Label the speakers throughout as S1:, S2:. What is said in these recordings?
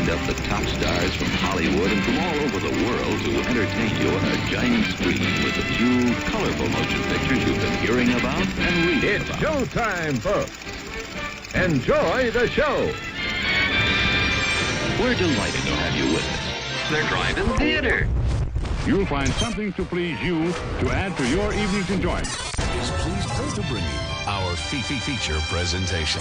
S1: lined up the top stars from Hollywood and from all over the world to entertain you on a giant screen with the few colorful motion pictures you've been hearing about and reading
S2: It's
S1: about.
S2: showtime, folks. Enjoy the show.
S1: We're delighted to have you with us. They're driving theater.
S3: You'll find something to please you to add to your evening's enjoyment.
S4: Is pleased to bring you our feature presentation.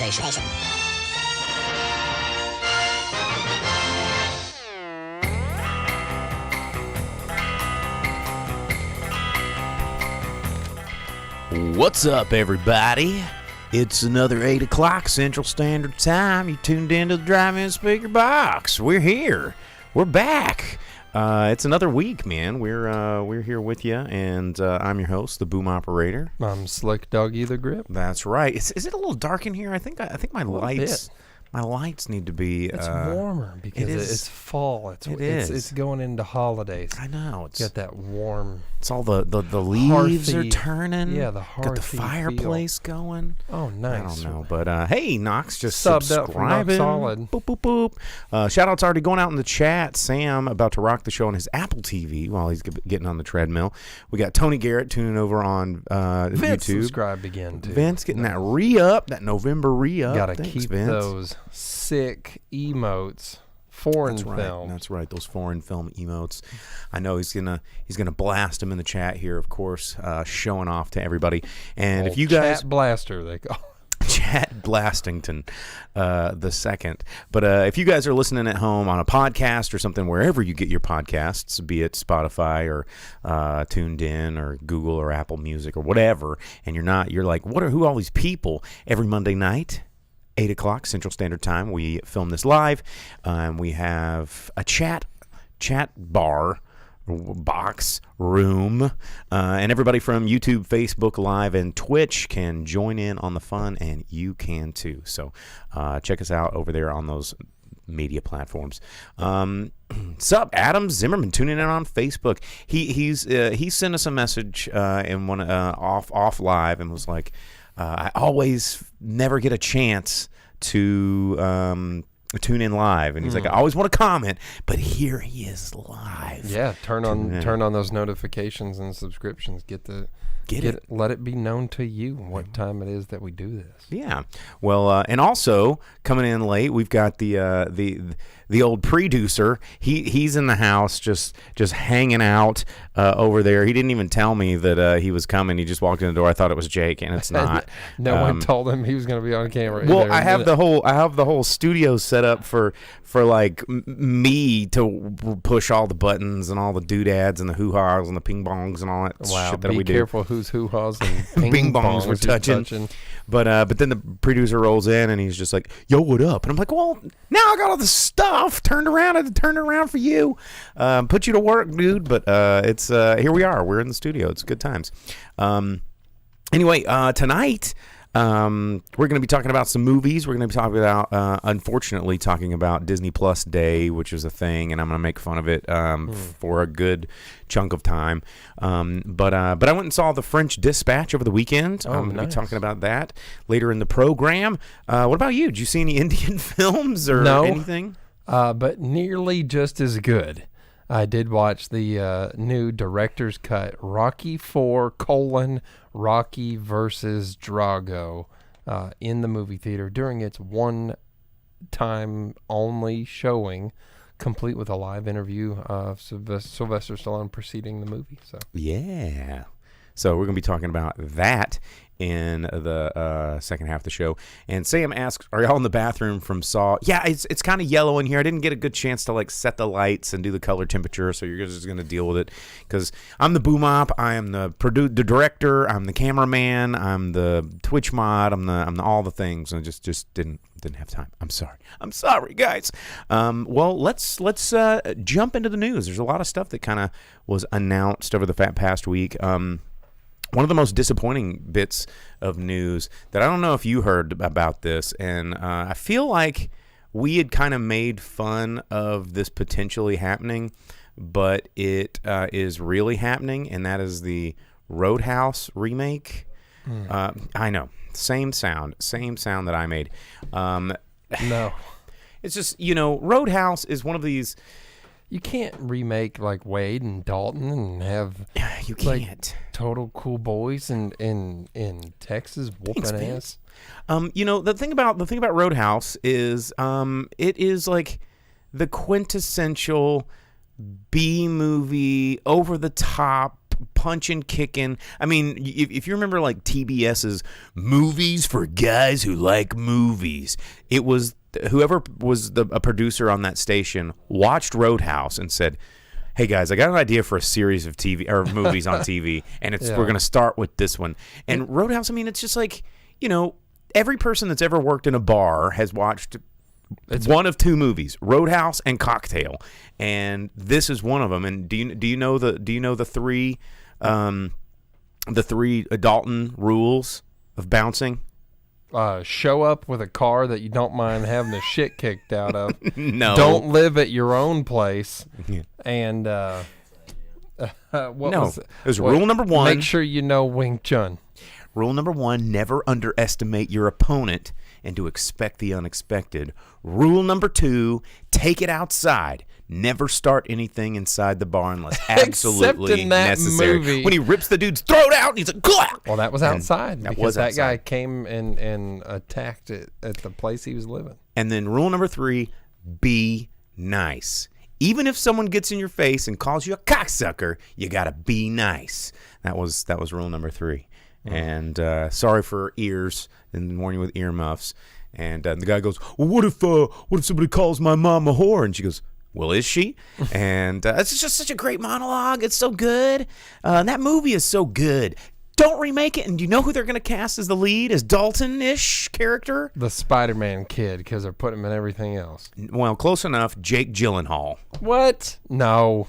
S5: What's up, everybody? It's another 8 o'clock Central Standard Time. You tuned into the Drive-In Speakerbox. We're here. We're back. It's another week, man. We're here with you, and I'm your host, the Boom Operator.
S6: I'm Slick Doggy the Grip.
S5: That's right. Is it a little dark in here? I think my lights. My lights need to be.
S6: It's warmer because it's fall. It's going into holidays.
S5: I know. It's
S6: got that warm.
S5: It's all the leaves
S6: hearthy,
S5: are turning.
S6: Yeah, the
S5: got the fireplace going.
S6: Oh, nice.
S5: I don't know, but hey, Knox just
S6: Subbed
S5: subscribing.
S6: up for Knox Solid.
S5: Boop boop boop. Shout out's already going out in the chat. Sam about to rock the show on his Apple TV while he's getting on the treadmill. We got Tony Garrett tuning over on
S6: Vince
S5: YouTube.
S6: subscribed again too.
S5: Vince getting that re-up, that November re-up.
S6: Got to keep
S5: Vince.
S6: those sick emotes. Foreign film.
S5: That's right. Those foreign film emotes. I know he's gonna blast them in the chat here, of course, showing off to everybody. And if you guys
S6: Chat Blaster, they call
S5: Chat Blastington the second. But if you guys are listening at home on a podcast or something, wherever you get your podcasts, be it Spotify or Tuned In or Google or Apple Music or whatever, and you're like, who are all these people? Every Monday night, 8 o'clock Central Standard Time, we film this live. We have a chat bar, box, room, and everybody from YouTube, Facebook Live, and Twitch can join in on the fun, and you can too. So check us out over there on those media platforms. Sup, Adam Zimmerman tuning in on Facebook. He sent us a message in one off live and was like, I always never get a chance to tune in live, and he's like, I always want to comment, but here he is live.
S6: Yeah, turn on those notifications and subscriptions. Let it be known to you what time it is that we do this.
S5: Yeah. Well, and also coming in late, we've got the old producer. He's in the house just hanging out over there. He didn't even tell me that he was coming. He just walked in the door. I thought it was Jake, and it's not.
S6: No one told him he was going to be on camera.
S5: Well, I have the whole studio set up for like me to push all the buttons and all the doodads and the hoo-haws and the ping bongs and all that shit that we do.
S6: Be careful whose hoo-haws and
S5: ping bongs we're touching. But then the producer rolls in and he's just like, "Yo, what up?" And I'm like, "Well, now I got all this stuff turned around. I had to turn it around for you, put you to work, dude." But it's here we are. We're in the studio. It's good times. Anyway, tonight we're going to be talking about some movies. We're going to be talking about, unfortunately, talking about Disney Plus Day, which is a thing, and I'm going to make fun of it for a good chunk of time. But I went and saw The French Dispatch over the weekend. I'm going to be talking about that later in the program. What about you? Did you see any Indian films or anything?
S6: But nearly just as good. I did watch the new director's cut, Rocky IV: Rocky versus Drago, in the movie theater during its one-time only showing, complete with a live interview of Sylvester Stallone preceding the movie. So
S5: yeah. So we're going to be talking about that in the second half of the show. And Sam asks, are y'all in the bathroom from Saw? Yeah, it's kind of yellow in here. I didn't get a good chance to like set the lights and do the color temperature, so you're just going to deal with it. Because I'm the boom op, I am the director, I'm the cameraman, I'm the Twitch mod, I'm the all the things. And I just didn't have time. I'm sorry, guys. Well, let's jump into the news. There's a lot of stuff that kind of was announced over the past week. One of the most disappointing bits of news that I don't know if you heard about this, and I feel like we had kind of made fun of this potentially happening, but it is really happening, and that is the Roadhouse remake. I know, same sound that I made.
S6: No.
S5: It's just, Roadhouse is one of these.
S6: You can't remake like Wade and Dalton and have
S5: You
S6: like
S5: can't.
S6: total cool boys in Texas whooping ass.
S5: The thing about Roadhouse is it is like the quintessential B movie, over the top, punching, kicking. I mean, if you remember like TBS's Movies for Guys Who Like Movies, it was whoever was a producer on that station watched Roadhouse and said, "Hey guys, I got an idea for a series of TV or movies on TV, and we're going to start with this one." And Roadhouse, I mean, it's just like, every person that's ever worked in a bar has watched one of two movies, Roadhouse and Cocktail, and this is one of them. And do you know the three Dalton rules of bouncing?
S6: Show up with a car that you don't mind having the shit kicked out of.
S5: No.
S6: Don't live at your own place. And
S5: It was rule number 1.
S6: Make sure you know Wing Chun.
S5: Rule number 1, never underestimate your opponent and to expect the unexpected. Rule number 2, take it outside. Never start anything inside the bar unless absolutely
S6: in that
S5: necessary.
S6: movie.
S5: When he rips the dude's throat out, and he's like, "Gah!"
S6: Well, that was outside because that guy
S5: outside.
S6: came and attacked it at the place he was living.
S5: And then rule number 3, be nice. Even if someone gets in your face and calls you a cocksucker, you gotta be nice. That was rule number 3. And sorry for ears, and warn you with earmuffs. And the guy goes, "Well, what if somebody calls my mom a whore?" And she goes, "Well, is she?" And it's just such a great monologue. It's so good. That movie is so good. Don't remake it. And do you know who they're going to cast as the lead, as Dalton-ish character?
S6: The Spider-Man kid, because they're putting him in everything else.
S5: Well, close enough. Jake Gyllenhaal.
S6: What? No.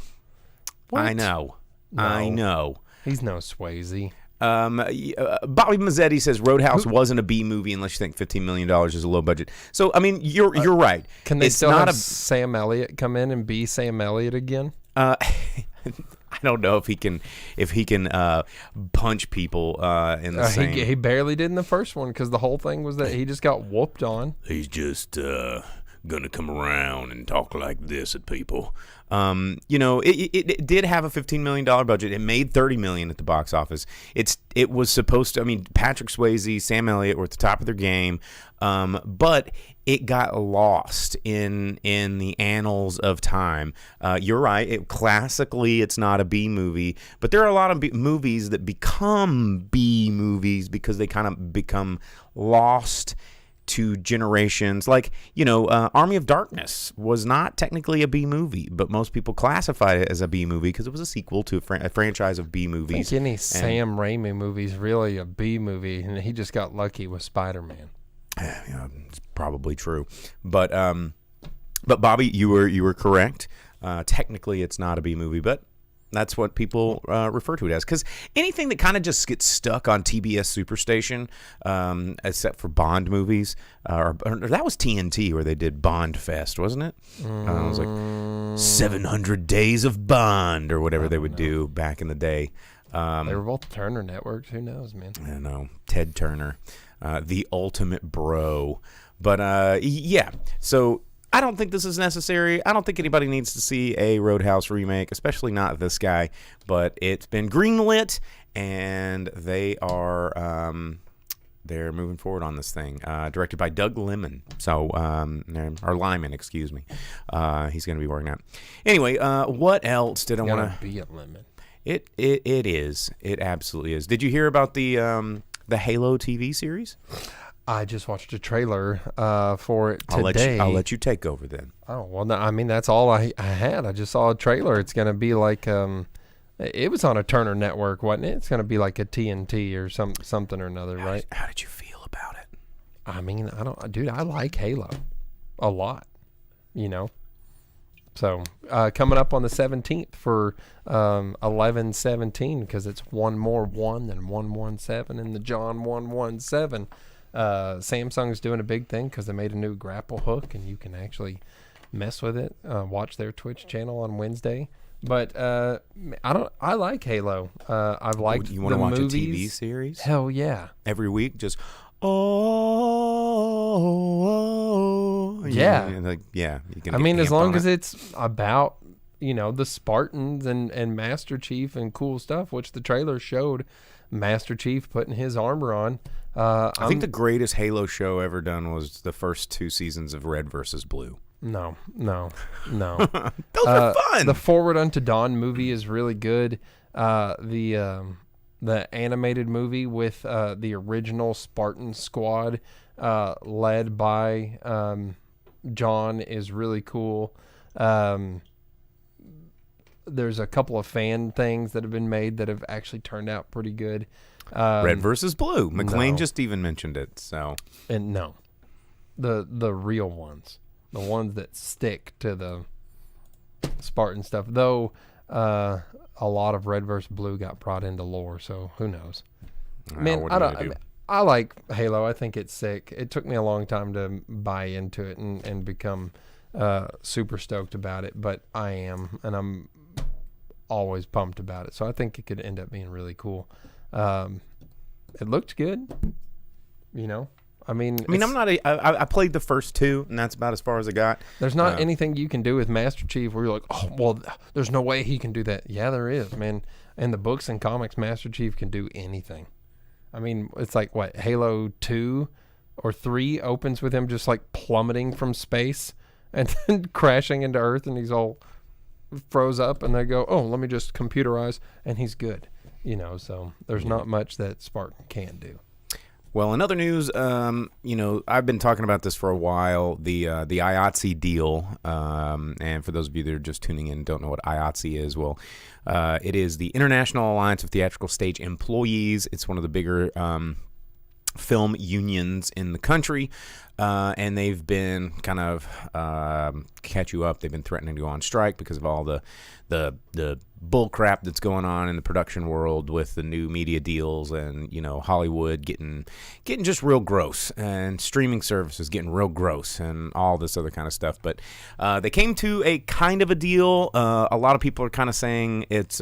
S6: What?
S5: I know.
S6: No.
S5: I know.
S6: He's no Swayze.
S5: Bobby Mazzetti says Roadhouse wasn't a B movie unless you think $15 million is a low budget. So, I mean, you're right.
S6: Can they
S5: It's
S6: still
S5: not
S6: have Sam Elliott come in and be Sam Elliott again?
S5: I don't know if he can punch people in the same.
S6: He barely did in the first one because the whole thing was that he just got whooped on.
S5: He's just gonna come around and talk like this at people. It did have a $15 million budget. It made $30 million at the box office. It was supposed to. I mean, Patrick Swayze, Sam Elliott were at the top of their game, but it got lost in the annals of time. You're right. Classically, it's not a B movie, but there are a lot of movies that become B movies because they kind of become lost to generations. Like, Army of Darkness was not technically a B movie, but most people classified it as a B movie because it was a sequel to a franchise of B movies.
S6: I think any Sam Raimi movie is really a B movie, and he just got lucky with Spider-Man.
S5: It's probably true, but Bobby, you were correct. Technically, it's not a B movie, but that's what people refer to it as. Because anything that kind of just gets stuck on TBS Superstation, except for Bond movies, or that was TNT where they did Bond Fest, wasn't it? It was like 700 Days of Bond or whatever they would do back in the day.
S6: They were both Turner Networks. Who knows, man?
S5: I don't know. Ted Turner, the ultimate bro. But yeah, so I don't think this is necessary. I don't think anybody needs to see a Roadhouse remake, especially not this guy. But it's been greenlit, and they are they're moving forward on this thing. Directed by Doug Liman. So or Lyman, excuse me. He's going to be working out. Anyway, what else did I want to
S6: be a lemon?
S5: It is. It absolutely is. Did you hear about the Halo TV series?
S6: I just watched a trailer for it today.
S5: I'll let you take over then.
S6: Oh, well, no, I mean, that's all I had. I just saw a trailer. It's going to be like, it was on a Turner Network, wasn't it? It's going to be like a TNT or something or another, right?
S5: How did you feel about it?
S6: I mean, I like Halo a lot, So, coming up on the 17th for 11/17, because it's one more 1 than 117 in the John 117. Samsung's doing a big thing because they made a new grapple hook, and you can actually mess with it. Watch their Twitch channel on Wednesday. But I like Halo. I've liked
S5: You want to watch
S6: movies.
S5: a TV series?
S6: Hell yeah!
S5: Every week, just
S6: Yeah.
S5: You can
S6: I mean, as
S5: amped
S6: long
S5: on
S6: as
S5: it.
S6: it's about, the Spartans and Master Chief and cool stuff, which the trailer showed Master Chief putting his armor on.
S5: I think the greatest Halo show ever done was the first 2 seasons of Red versus Blue.
S6: No.
S5: Those are fun.
S6: The Forward Unto Dawn movie is really good. The animated movie with the original Spartan squad led by John is really cool. There's a couple of fan things that have been made that have actually turned out pretty good.
S5: Red versus Blue. McLean
S6: no.
S5: just even mentioned it. So
S6: And no, the real ones, the ones that stick to the Spartan stuff. Though a lot of Red versus Blue got brought into lore, so who knows? Man,
S5: what
S6: I
S5: do you
S6: don't.
S5: do?
S6: I like Halo. I think it's sick. It took me a long time to buy into it and become super stoked about it, but I am, and I'm always pumped about it. So I think it could end up being really cool. It looked good, I mean,
S5: I'm not. I played the first 2, and that's about as far as I got.
S6: There's not anything you can do with Master Chief where you're like, oh, well, there's no way he can do that. Yeah, there is, man. In the books and comics, Master Chief can do anything. I mean, it's like, what, Halo 2 or 3 opens with him just like plummeting from space and then crashing into Earth, and he's all froze up, and they go, oh, let me just computerize, and he's good. So there's not much that Spartan can do.
S5: Well, in other news, I've been talking about this for a while, the IATSE deal. And for those of you that are just tuning in and don't know what IATSE is, well, it is the International Alliance of Theatrical Stage Employees. It's one of the bigger film unions in the country. And they've been kind of catch you up. They've been threatening to go on strike because of all the bull crap that's going on in the production world with the new media deals, and Hollywood getting just real gross, and streaming services getting real gross, and all this other kind of stuff. But they came to a kind of a deal. A lot of people are kind of saying it's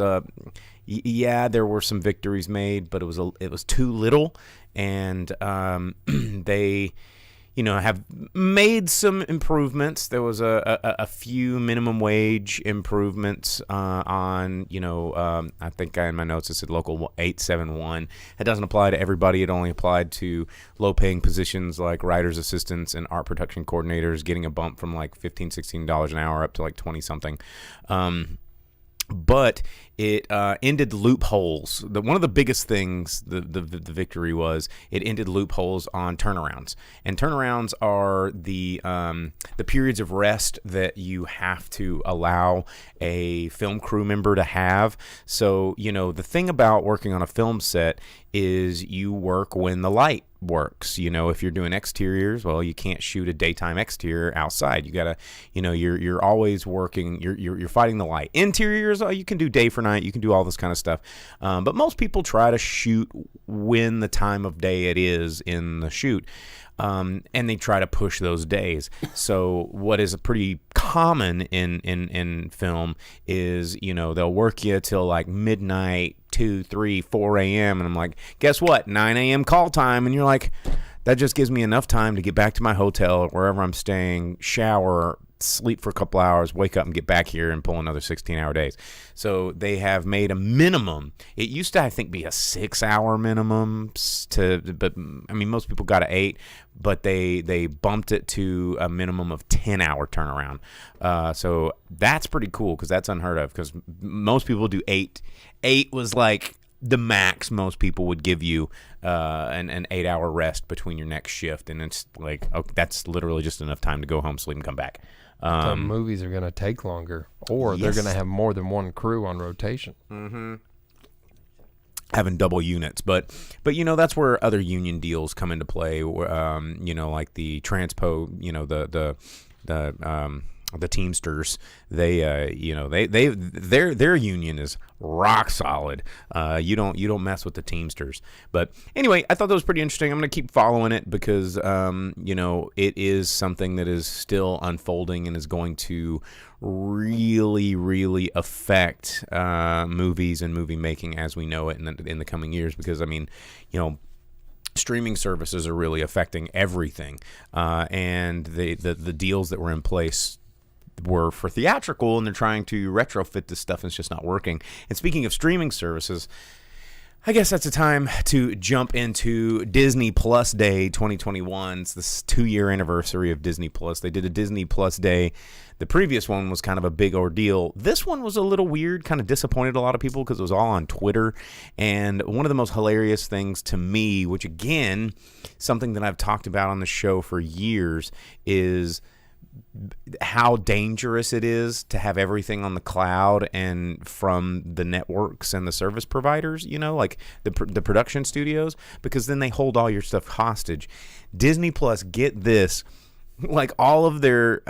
S5: yeah, there were some victories made, but it was too little, and they have made some improvements. There was a few minimum wage improvements on, I think in my notes it said Local 871. It doesn't apply to everybody. It only applied to low-paying positions like writer's assistants and art production coordinators, getting a bump from like $15, $16 an hour up to like 20-something. But it ended loopholes. One of the biggest things the victory was, it ended loopholes on turnarounds. And turnarounds are the periods of rest that you have to allow a film crew member to have. So, the thing about working on a film set is you work when the light works. If you're doing exteriors, well, you can't shoot a daytime exterior outside. You gotta, you're always working. You're fighting the light. Interiors, you can do day for night. You can do all this kind of stuff. But most people try to shoot when the time of day it is in the shoot. And they try to push those days. So what is pretty common in film is, they'll work you till like midnight, 2, 3, 4 a.m. And I'm like, guess what? 9 a.m. call time. And you're like, that just gives me enough time to get back to my hotel or wherever I'm staying, shower, sleep for a couple hours, wake up and get back here and pull another 16-hour days. So they have made a minimum. It used to, I think, be a 6-hour minimum but I mean, most people got an 8, but they bumped it to a minimum of 10-hour turnaround. So that's pretty cool because that's unheard of, because most people do 8. 8 was like the max most people would give you an 8-hour rest between your next shift, and it's like, okay, that's literally just enough time to go home, sleep, and come back.
S6: Some movies are going to take longer, or they're going to have more than one crew on rotation. Mm-hmm.
S5: Having double units, but that's where other union deals come into play. Like the Transpo, the Teamsters, their union is rock solid. You don't mess with the Teamsters. But anyway, I thought that was pretty interesting. I'm going to keep following it because it is something that is still unfolding and is going to really, really affect movies and movie making as we know it in the coming years. Because I mean, streaming services are really affecting everything, and the deals that were in place were for theatrical, and they're trying to retrofit this stuff, and it's just not working. And speaking of streaming services, I guess that's the time to jump into Disney Plus Day 2021. It's this 2-year anniversary of Disney Plus. They did a Disney Plus Day. The previous one was kind of a big ordeal. This one was a little weird, kind of disappointed a lot of people because it was all on Twitter. And one of the most hilarious things to me, which again, something that I've talked about on the show for years, is how dangerous it is to have everything on the cloud and from the networks and the service providers, like the production studios, because then they hold all your stuff hostage. Disney Plus, get this, like all of their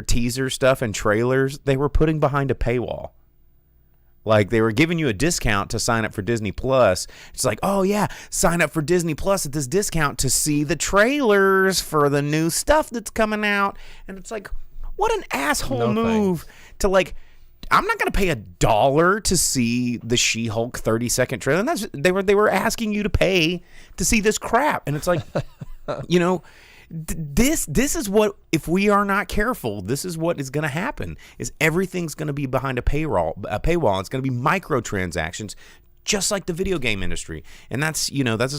S5: teaser stuff and trailers, they were putting behind a paywall. Like, they were giving you a discount to sign up for Disney Plus. It's like, oh, yeah, sign up for Disney Plus at this discount to see the trailers for the new stuff that's coming out. And it's like, what an asshole move to, like, I'm not going to pay $1 to see the She-Hulk 30-second trailer. And they were asking you to pay to see this crap. And it's like, This is what, if we are not careful, this is what is going to happen, is everything's going to be behind a paywall. It's going to be microtransactions, just like the video game industry. And that's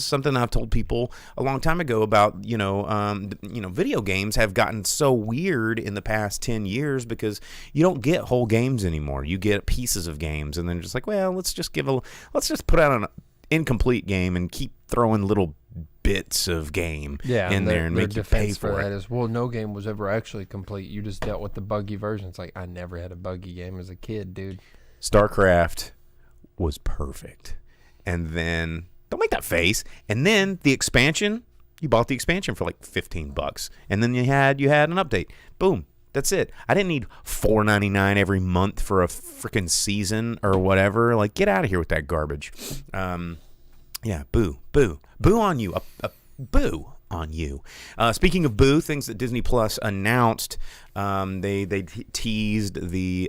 S5: something I've told people a long time ago about, video games have gotten so weird in the past 10 years because you don't get whole games anymore. You get pieces of games, and then just like, well, let's just put out an incomplete game and keep throwing little bits of game in there and make you pay for
S6: that
S5: it.
S6: is, well, no game was ever actually complete. You just dealt with the buggy version. It's like, I never had a buggy game as a kid, dude.
S5: StarCraft was perfect. And then, don't make that face. And then the expansion, you bought the expansion for like $15. And then you had an update. Boom. That's it. I didn't need $4.99 every month for a freaking season or whatever. Like, get out of here with that garbage. Yeah, boo on you. Boo on you. Speaking of boo, things that Disney Plus announced, they teased the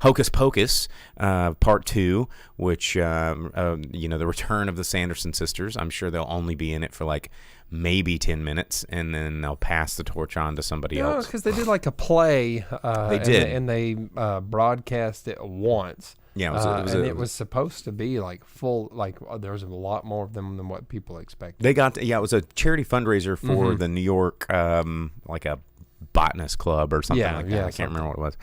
S5: Hocus Pocus Part 2, which, the return of the Sanderson sisters. I'm sure they'll only be in it for like maybe 10 minutes, and then they'll pass the torch on to somebody else.
S6: Because they did like a play.
S5: They did.
S6: And they broadcast it once.
S5: Yeah,
S6: it was supposed to be like full, like there was a lot more of them than what people expected.
S5: It was a charity fundraiser for the New York, like a botanist club or something like that. I can't remember what it was.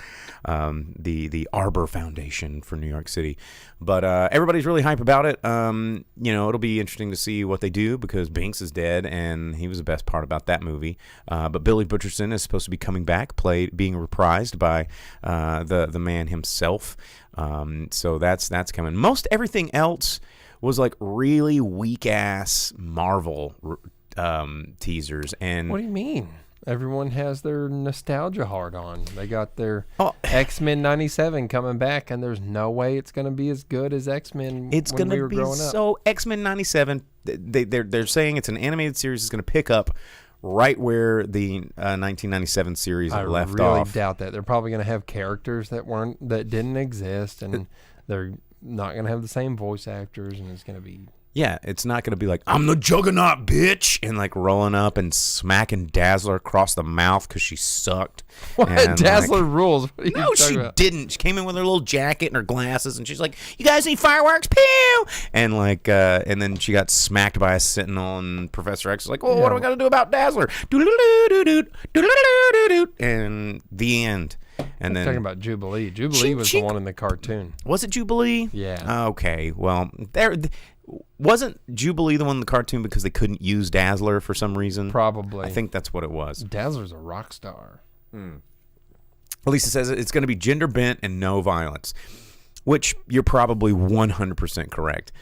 S5: The Arbor Foundation for New York City. But everybody's really hype about it. It'll be interesting to see what they do because Binks is dead, and he was the best part about that movie. But Billy Butcherson is supposed to be coming back, being reprised by the man himself. So that's coming. Most everything else was like really weak ass Marvel teasers. And
S6: what do you mean? Everyone has their nostalgia hard on. They got their X-Men 97 coming back, and there's no way it's going to be as good as X-Men when we were growing up.
S5: So X-Men 97, they're saying it's an animated series that's going to pick up right where the 1997 series left off.
S6: I really doubt that. They're probably going to have characters that didn't exist, and they're not going to have the same voice actors, and it's going to be...
S5: Yeah, it's not going to be like, I'm the Juggernaut, bitch, and like rolling up and smacking Dazzler across the mouth because she sucked.
S6: What?
S5: And
S6: Dazzler rules. What are you
S5: no, she
S6: about?
S5: didn't. She came in with her little jacket and her glasses, and she's like, you guys need fireworks? Pew! And like, and then she got smacked by a Sentinel, and Professor X was like, what do we got to do about Dazzler? And the end. And then
S6: talking about Jubilee. Jubilee was the one in the cartoon.
S5: Was it Jubilee?
S6: Yeah.
S5: Okay. Well, wasn't Jubilee the one in the cartoon because they couldn't use Dazzler for some reason?
S6: Probably.
S5: I think that's what it was.
S6: Dazzler's a rock star.
S5: At least it says it's going to be gender bent and no violence, which you're probably 100% correct.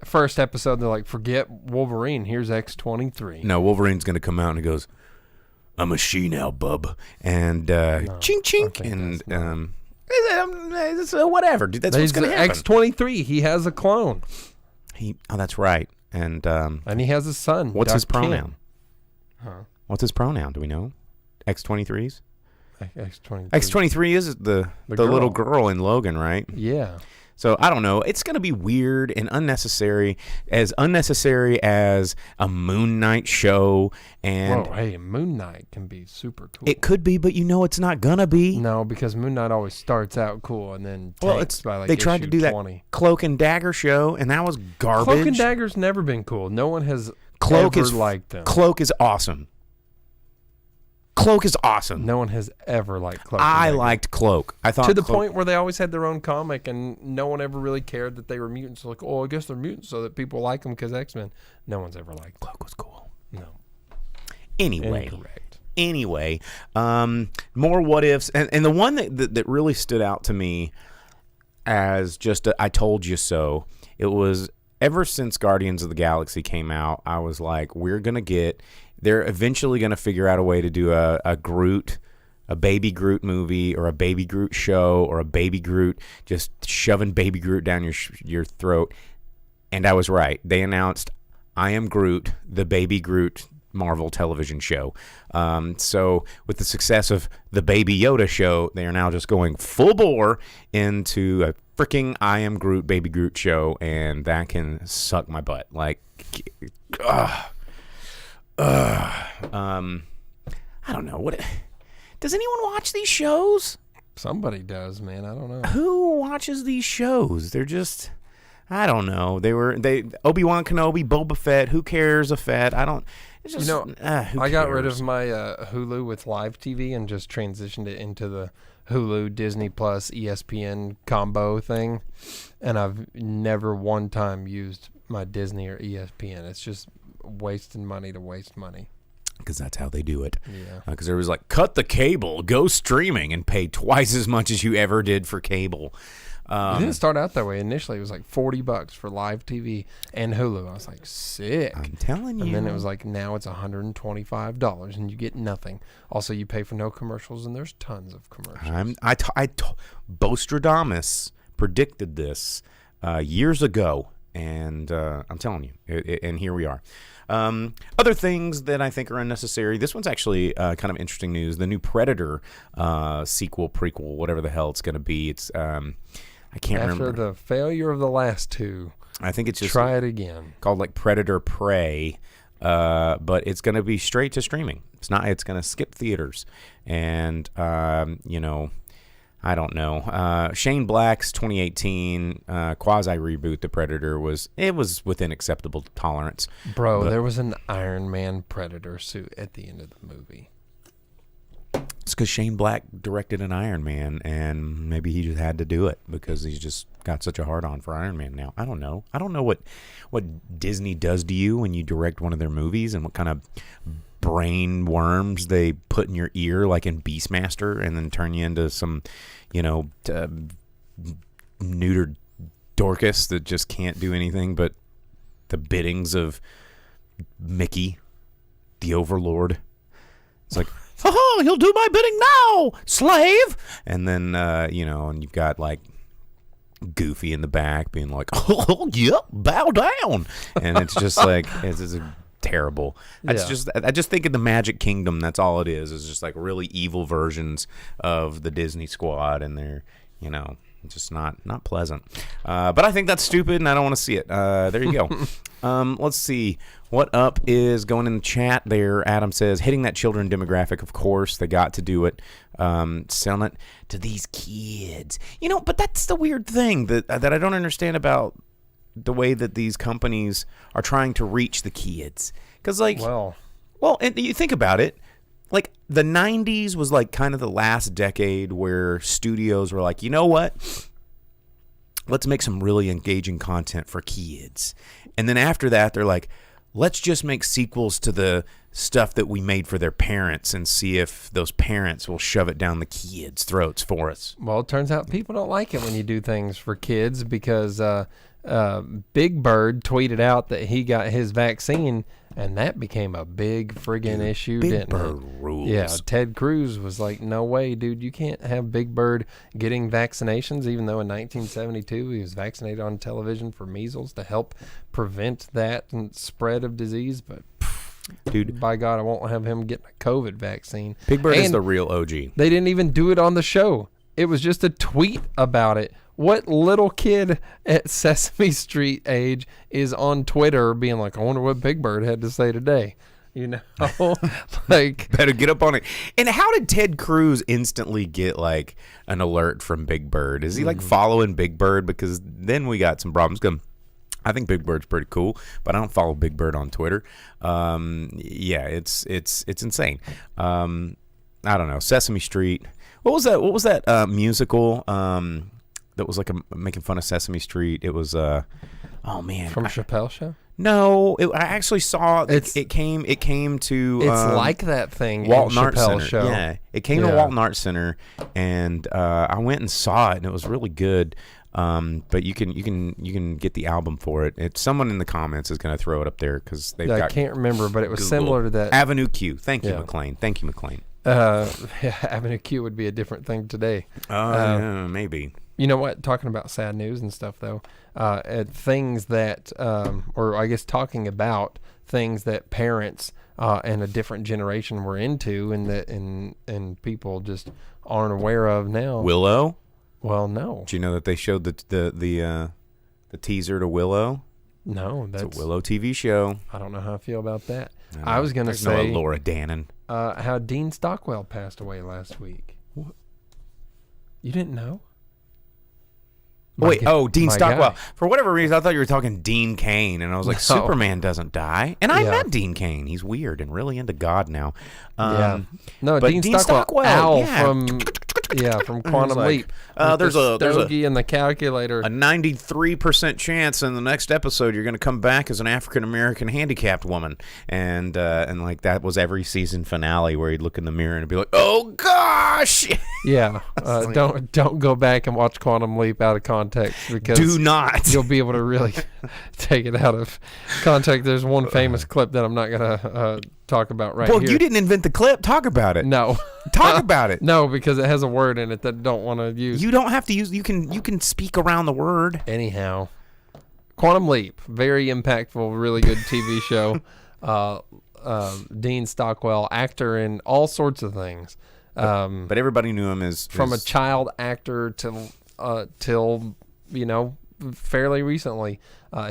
S6: First episode, they're like, forget Wolverine. Here's X-23.
S5: No, Wolverine's going to come out and he goes, I'm a she now, bub. And chink, chink. And whatever, dude. That's what's going to happen.
S6: X-23. He has a clone.
S5: That's right. And
S6: he has a son.
S5: What's his pronoun?
S6: Kim. Huh?
S5: What's his pronoun? Do we know? X-23's?
S6: X-23.
S5: X-23 is the little girl in Logan, right?
S6: Yeah.
S5: So I don't know. It's going to be weird and unnecessary as a Moon Knight show. And
S6: Whoa, hey, Moon Knight can be super cool.
S5: it could be, but it's not gonna be.
S6: No, because Moon Knight always starts out cool and then tanks by like
S5: they tried to
S6: issue
S5: do that
S6: 20.
S5: Cloak and Dagger show, and that was garbage.
S6: Cloak and Dagger's never been cool. No one has ever liked them.
S5: Cloak is awesome. Cloak is awesome.
S6: No one has ever liked Cloak and
S5: I
S6: Dagger.
S5: liked Cloak. I thought
S6: To the
S5: Cloak-
S6: point where they always had their own comic, and no one ever really cared that they were mutants. Like, oh, I guess they're mutants, so that people like them because X-Men. No one's ever liked
S5: Cloak was cool.
S6: them. No.
S5: Anyway.
S6: Incorrect.
S5: Anyway, more what ifs, and the one that really stood out to me as just I told you so. It was ever since Guardians of the Galaxy came out, I was like, they're eventually gonna figure out a way to do a Baby Groot movie or a Baby Groot show or a Baby Groot just shoving Baby Groot down your throat. And I was right. They announced I Am Groot, the Baby Groot Marvel television show. So with the success of the Baby Yoda show, they are now just going full bore into a freaking I Am Groot Baby Groot show, and that can suck my butt. Like, I don't know. What does anyone watch these shows?
S6: Somebody does, man. I don't know.
S5: Who watches these shows? They're just, I don't know. They Obi-Wan Kenobi, Boba Fett. Who cares? A Fett? I don't. It's just, who
S6: I got rid
S5: cares?
S6: of my Hulu with live TV and just transitioned it into the Hulu, Disney Plus, ESPN combo thing. And I've never one time used my Disney or ESPN. It's just wasting money to waste money.
S5: Because that's how they do it.
S6: Yeah.
S5: Because it was like, cut the cable, go streaming, and pay twice as much as you ever did for cable.
S6: It didn't start out that way. Initially, it was like $40 for live TV and Hulu. I was like, sick.
S5: I'm telling you.
S6: And then it was like, now it's $125 and you get nothing. Also, you pay for no commercials, and there's tons of commercials.
S5: Bostradamus predicted this years ago, and I'm telling you, and here we are. Other things that I think are unnecessary. This one's actually kind of interesting news. The new Predator sequel, prequel, whatever the hell it's going to be. It's I can't remember.
S6: After the failure of the last two,
S5: I think it's just
S6: try it again.
S5: called like Predator Prey, but it's going to be straight to streaming. It's not. It's going to skip theaters, and I don't know. Shane Black's 2018 quasi reboot, The Predator, was within acceptable tolerance.
S6: Bro,
S5: But
S6: there was an Iron Man Predator suit at the end of the movie.
S5: it's because Shane Black directed an Iron Man, and maybe he just had to do it because he's just got such a hard-on for Iron Man now. I don't know. I don't know what Disney does to you when you direct one of their movies and what kind of brain worms they put in your ear like in Beastmaster and then turn you into some, neutered Dorcas that just can't do anything but the biddings of Mickey, the Overlord. It's like, oh, he'll do my bidding now, slave. And then, and you've got like Goofy in the back being like, oh, yep, bow down. And it's just like, it's terrible. I just think in the Magic Kingdom, that's all it is just like really evil versions of the Disney squad, and they're, just not pleasant. But I think that's stupid, and I don't want to see it. There you go. Let's see. What up is going in the chat there? Adam says, hitting that children demographic, of course. They got to do it. Selling it to these kids. But that's the weird thing that I don't understand about the way that these companies are trying to reach the kids. Because, well, and you think about it. Like, the 90s was, like, kind of the last decade where studios were like, you know what? Let's make some really engaging content for kids. And then after that, they're like, let's just make sequels to the stuff that we made for their parents and see if those parents will shove it down the kids' throats for us.
S6: Well, it turns out people don't like it when you do things for kids because Big Bird tweeted out that he got his vaccine, and that became a big friggin' issue, didn't
S5: Bird
S6: it?
S5: rules.
S6: Yeah, Ted Cruz was like, no way, dude, you can't have Big Bird getting vaccinations, even though in 1972 he was vaccinated on television for measles to help prevent that spread of disease, but dude, by God, I won't have him getting a COVID vaccine.
S5: Big Bird is the real OG.
S6: They didn't even do it on the show. It was just a tweet about it what little kid at Sesame Street age is on Twitter being like, I wonder what Big Bird had to say today? You know, like,
S5: better get up on it. And how did Ted Cruz instantly get like an alert from Big Bird? Is he like following Big Bird? Because then we got some problems. I think Big Bird's pretty cool, but I don't follow Big Bird on Twitter. Yeah, it's insane. I don't know. Sesame Street. What was that musical that was like making fun of Sesame Street? It was oh man,
S6: from Chappelle Show.
S5: No, I actually saw it came to
S6: it's like that thing
S5: Walton
S6: in
S5: Arts
S6: Chappelle
S5: Center.
S6: Show.
S5: Yeah, it came to Walton Arts Center, and I went and saw it, and it was really good. But you can get the album for it. It's someone in the comments is going to throw it up there because they've got.
S6: I can't remember, but it was
S5: Google.
S6: Similar to that.
S5: Avenue Q. Thank you, McLean. Thank you, McLean.
S6: Avenue Q would be a different thing today.
S5: Yeah, maybe.
S6: You know what? Talking about sad news and stuff, though, things that, or I guess talking about things that parents and a different generation were into, and that and people just aren't aware of now.
S5: Willow.
S6: Well, no.
S5: Do you know that they showed the teaser to Willow?
S6: No, that's
S5: it's a Willow TV show.
S6: I don't know how I feel about that. I was going to
S5: There's
S6: say
S5: no Laura Dannon.
S6: How Dean Stockwell passed away last week. What? You didn't know?
S5: Dean Stockwell.
S6: Guy.
S5: For whatever reason, I thought you were talking Dean Cain, and I was like,
S6: No.
S5: Superman doesn't die. And I met Dean Cain. He's weird and really into God now.
S6: No,
S5: but
S6: Dean Stockwell, Al from Quantum
S5: like,
S6: Leap.
S5: there's a
S6: stogie and the calculator.
S5: A 93% chance in the next episode you're going to come back as an African American handicapped woman, and like that was every season finale where he'd look in the mirror and be like, oh gosh.
S6: Yeah, don't go back and watch Quantum Leap out of context, because
S5: do not.
S6: You'll be able to really take it out of context. There's one famous clip that I'm not gonna talk about here.
S5: Well, you didn't invent the clip. Talk about it.
S6: No,
S5: talk about it.
S6: No, because it has a word in it that I don't want to use.
S5: You don't have to use. You can speak around the word.
S6: Anyhow, Quantum Leap, very impactful, really good TV show. Dean Stockwell, actor in all sorts of things.
S5: But everybody knew him as
S6: from a child actor till fairly recently.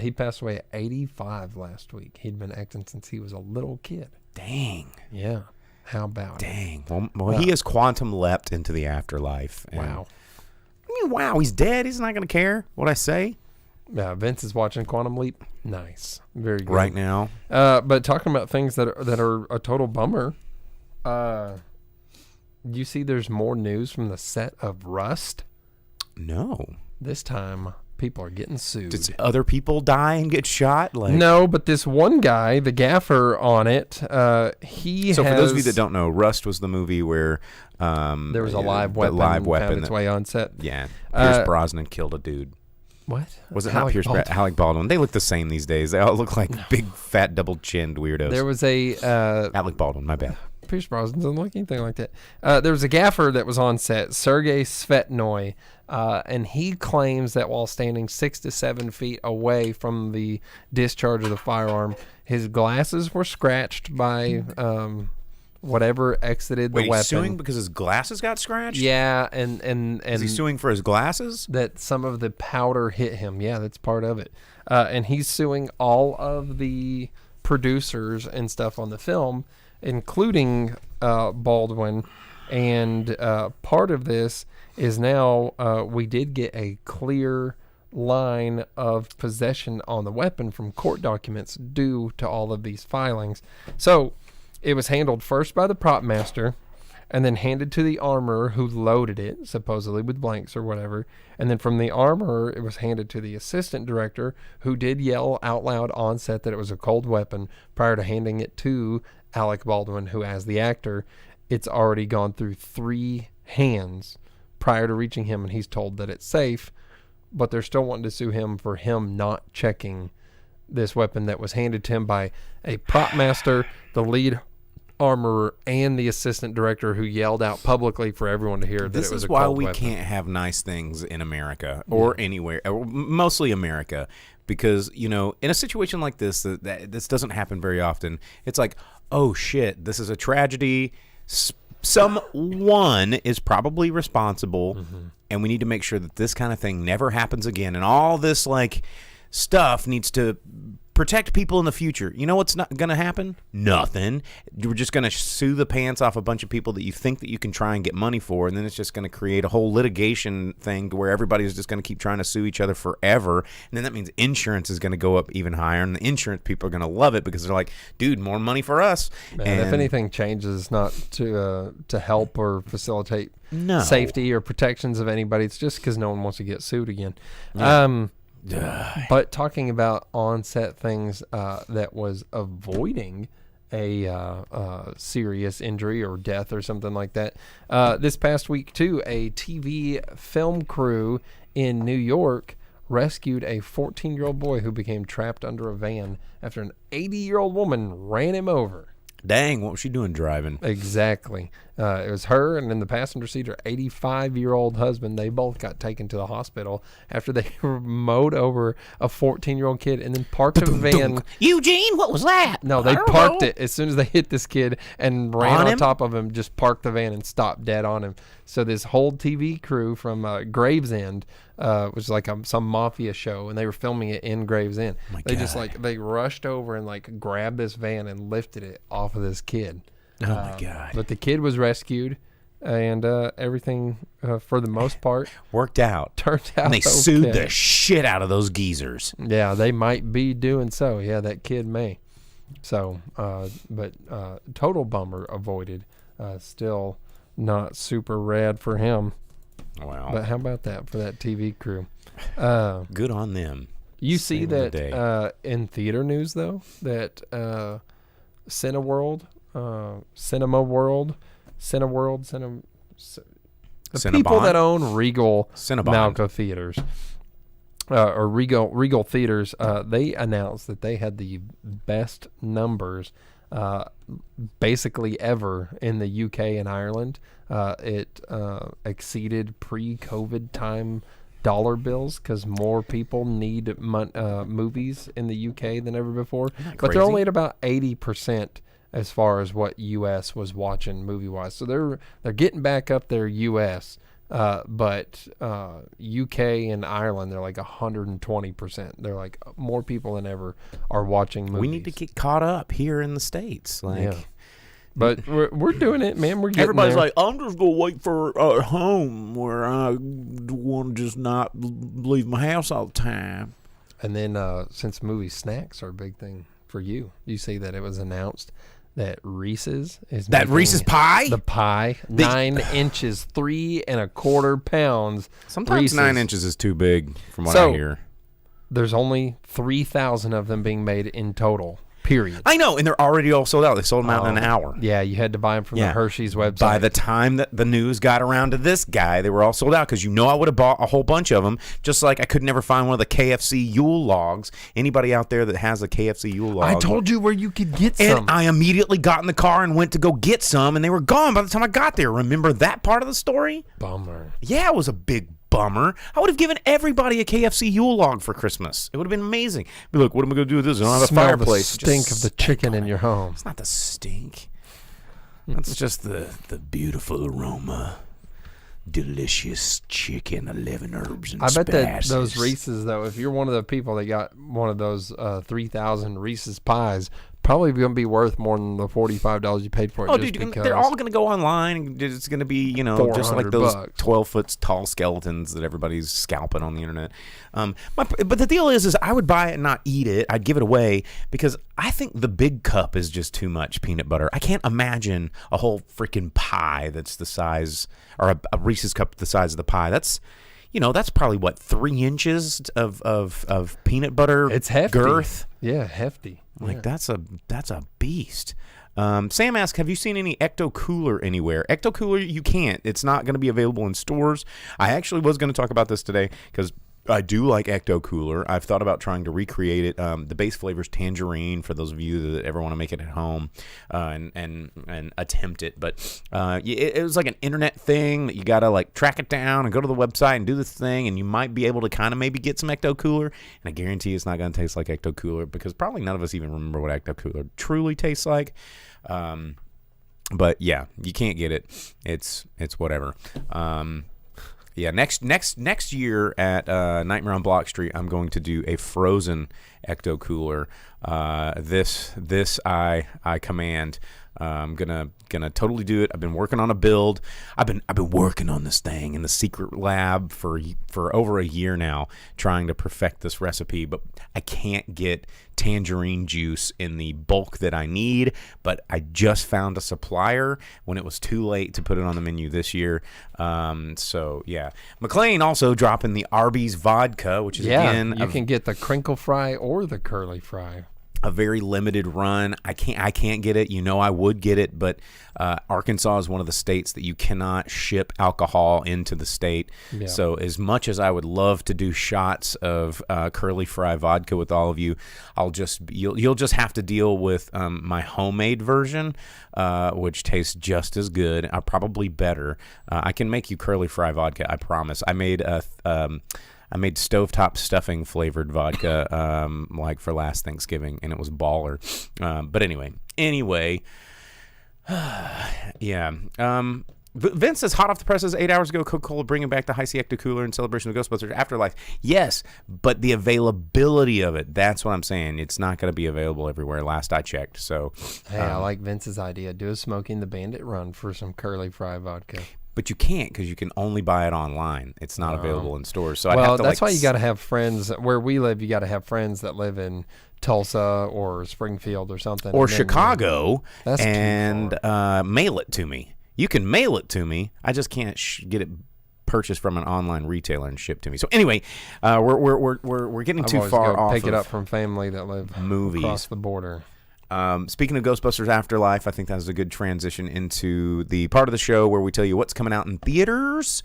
S6: He passed away at 85 last week. He'd been acting since he was a little kid.
S5: Dang.
S6: Yeah. How about
S5: Dang. Well, he has quantum leapt into the afterlife.
S6: Wow.
S5: I mean, wow, he's dead. He's not going to care what I say.
S6: Yeah, Vince is watching Quantum Leap. Nice. Very good.
S5: Right now.
S6: But talking about things that are a total bummer, you see there's more news from the set of Rust?
S5: No.
S6: This time, people are getting sued.
S5: Did other people die and get shot?
S6: No, but this one guy, the gaffer on it, So
S5: for those of you that don't know, Rust was the movie where
S6: there was a live weapon found its way on set.
S5: Yeah. Pierce Brosnan killed a dude.
S6: What?
S5: Was it not Pierce Brosnan? Alec Baldwin. They look the same these days. They all look like big, fat, double-chinned weirdos.
S6: There was a...
S5: Alec Baldwin, my bad.
S6: Pierce Brosnan doesn't look anything like that. There was a gaffer that was on set, Sergei Svetnoy, and he claims that while standing 6 to 7 feet away from the discharge of the firearm, his glasses were scratched by whatever exited the weapon.
S5: He's suing because his glasses got scratched?
S6: Yeah, and
S5: is he suing for his glasses?
S6: That some of the powder hit him. Yeah, that's part of it. And he's suing all of the producers and stuff on the film, including Baldwin. And part of this is now we did get a clear line of possession on the weapon from court documents due to all of these filings. So it was handled first by the prop master and then handed to the armorer who loaded it, supposedly with blanks or whatever. And then from the armorer, it was handed to the assistant director, who did yell out loud on set that it was a cold weapon prior to handing it to Alec Baldwin, who, as the actor, it's already gone through 3 hands prior to reaching him, and he's told that it's safe, but they're still wanting to sue him for him not checking this weapon that was handed to him by a prop master, the lead armorer, and the assistant director, who yelled out publicly for everyone to hear that it was a cold weapon.
S5: This is why we can't have nice things in America or anywhere, or mostly America, because, in a situation like this, that this doesn't happen very often. It's like, oh shit, this is a tragedy. Someone is probably responsible. and we need to make sure that this kind of thing never happens again. And all this like stuff needs to protect people in the future. You know what's not going to happen? Nothing. You're just going to sue the pants off a bunch of people that you think that you can try and get money for, and then it's just going to create a whole litigation thing where everybody's just going to keep trying to sue each other forever. And then that means insurance is going to go up even higher, and the insurance people are going to love it because they're like, dude, more money for us.
S6: And if anything changes, not to help or facilitate safety or protections of anybody, it's just because no one wants to get sued again.
S5: Yeah.
S6: But talking about on-set things that was avoiding a serious injury or death or something like that. This past week, too, a TV film crew in New York rescued a 14-year-old boy who became trapped under a van after an 80-year-old woman ran him over.
S5: Dang, what was she doing driving?
S6: Exactly. It was her, and in the passenger seat, her 85-year-old husband. They both got taken to the hospital after they mowed over a 14-year-old kid and then parked a van.
S5: Eugene, what was that?
S6: No, they parked it as soon as they hit this kid and ran on top of him, just parked the van and stopped dead on him. So this whole TV crew from Gravesend, which is like some mafia show, and they were filming it in Gravesend. They rushed over and grabbed this van and lifted it off of this kid.
S5: Oh my God.
S6: But the kid was rescued, and everything for the most part
S5: worked out.
S6: Turned out
S5: and they sued
S6: okay.
S5: the shit out of those geezers.
S6: Yeah, they might be doing so. Yeah, that kid may. So, but total bummer avoided. Still not super rad for him.
S5: Wow.
S6: But how about that for that TV crew?
S5: Good on them.
S6: You see that in theater news, though, that Cineworld, the people that own Regal Malco Theaters, or Regal Theaters, they announced that they had the best numbers basically ever in the UK and Ireland. It exceeded pre-COVID time dollar bills because more people need movies in the UK than ever before. But they're only at about 80% as far as what US was watching movie-wise. So they're getting back up there US. But UK and Ireland, they're like 120%. They're like more people than ever are watching movies.
S5: We need to get caught up here in the States.
S6: But we're doing it, man. We're getting
S5: everybody's
S6: there.
S5: like, I'm just gonna wait for a home where I want to just not leave my house all the time.
S6: And then since movie snacks are a big thing for you, you see that it was announced that Reese's is
S5: Reese's pie,
S6: the pie 9 inches, 3 1/4 pounds.
S5: Sometimes
S6: Reese's.
S5: 9 inches is too big, from what I hear.
S6: There's only 3,000 of them being made in total. Period.
S5: I know, and they're already all sold out. They sold them out in an hour.
S6: Yeah, you had to buy them from the Hershey's website.
S5: By the time that the news got around to this guy, they were all sold out because I would have bought a whole bunch of them. Just like I could never find one of the KFC Yule logs. Anybody out there that has a KFC Yule log?
S6: I told you where you could get some.
S5: And I immediately got in the car and went to go get some, and they were gone by the time I got there. Remember that part of the story?
S6: Bummer.
S5: Yeah, it was a big bummer. I would have given everybody a KFC Yule log for Christmas. It would have been amazing. But look, what am I going to do with this? I don't have a fireplace.
S6: The stink of the chicken in your home.
S5: It's not the stink. That's just the beautiful aroma. Delicious chicken, 11 herbs and spices.
S6: I bet that those Reese's, though, if you're one of the people that got one of those 3,000 Reese's pies, probably going to be worth more than the $45 you paid for it.
S5: Oh, dude, they're all going to go online. And it's going to be, just like those 12-foot tall skeletons that everybody's scalping on the internet. But the deal is I would buy it and not eat it. I'd give it away because I think the big cup is just too much peanut butter. I can't imagine a whole freaking pie that's the size, or a Reese's cup the size of the pie. That's probably 3 inches of peanut butter.
S6: It's hefty.
S5: Girth.
S6: Yeah, hefty.
S5: That's a beast. Sam asked, have you seen any Ecto Cooler anywhere? Ecto Cooler, you can't. It's not going to be available in stores. I actually was going to talk about this today because I do like Ecto Cooler. I've thought about trying to recreate it. The base flavor is tangerine for those of you that ever want to make it at home and attempt it. But it was like an internet thing that you got to track it down and go to the website and do this thing, and you might be able to kind of maybe get some Ecto Cooler. And I guarantee it's not going to taste like Ecto Cooler because probably none of us even remember what Ecto Cooler truly tastes like. But yeah, you can't get it. It's whatever. Yeah, next year at Nightmare on Block Street, I'm going to do a frozen ecto cooler. This I command. I'm gonna totally do it. I've been working on a build. I've been working on this thing in the secret lab for over a year now, trying to perfect this recipe. But I can't get tangerine juice in the bulk that I need. But I just found a supplier when it was too late to put it on the menu this year. So yeah, McLean also dropping the Arby's vodka, which is again
S6: you can get the crinkle fry or the curly fry.
S5: A very limited run. I can't get it. I would get it, but Arkansas is one of the states that you cannot ship alcohol into the state. Yeah. So as much as I would love to do shots of curly fry vodka with all of you, you'll just have to deal with my homemade version, which tastes just as good, probably better. I can make you curly fry vodka, I promise. I made stovetop stuffing flavored vodka like for last Thanksgiving, and it was baller. But anyway, yeah. Vince says, hot off the presses, 8 hours ago, Coca-Cola bringing back the High C Ecto Cooler in celebration of Ghostbusters Afterlife. Yes, but the availability of it, that's what I'm saying. It's not going to be available everywhere, last I checked. So,
S6: hey, I like Vince's idea. Do a Smoking the Bandit run for some curly fry vodka.
S5: But you can't, because you can only buy it online. It's not available in stores. So I'd have to,
S6: that's why you got to have friends. Where we live, you got to have friends that live in Tulsa or Springfield or something.
S5: Or Chicago, and mail it to me. You can mail it to me. I just can't get it purchased from an online retailer and shipped to me. So anyway, we're getting too far off.
S6: Pick it up from family that live
S5: movies
S6: across the border.
S5: Speaking of Ghostbusters Afterlife, I think that was a good transition into the part of the show where we tell you what's coming out in theaters.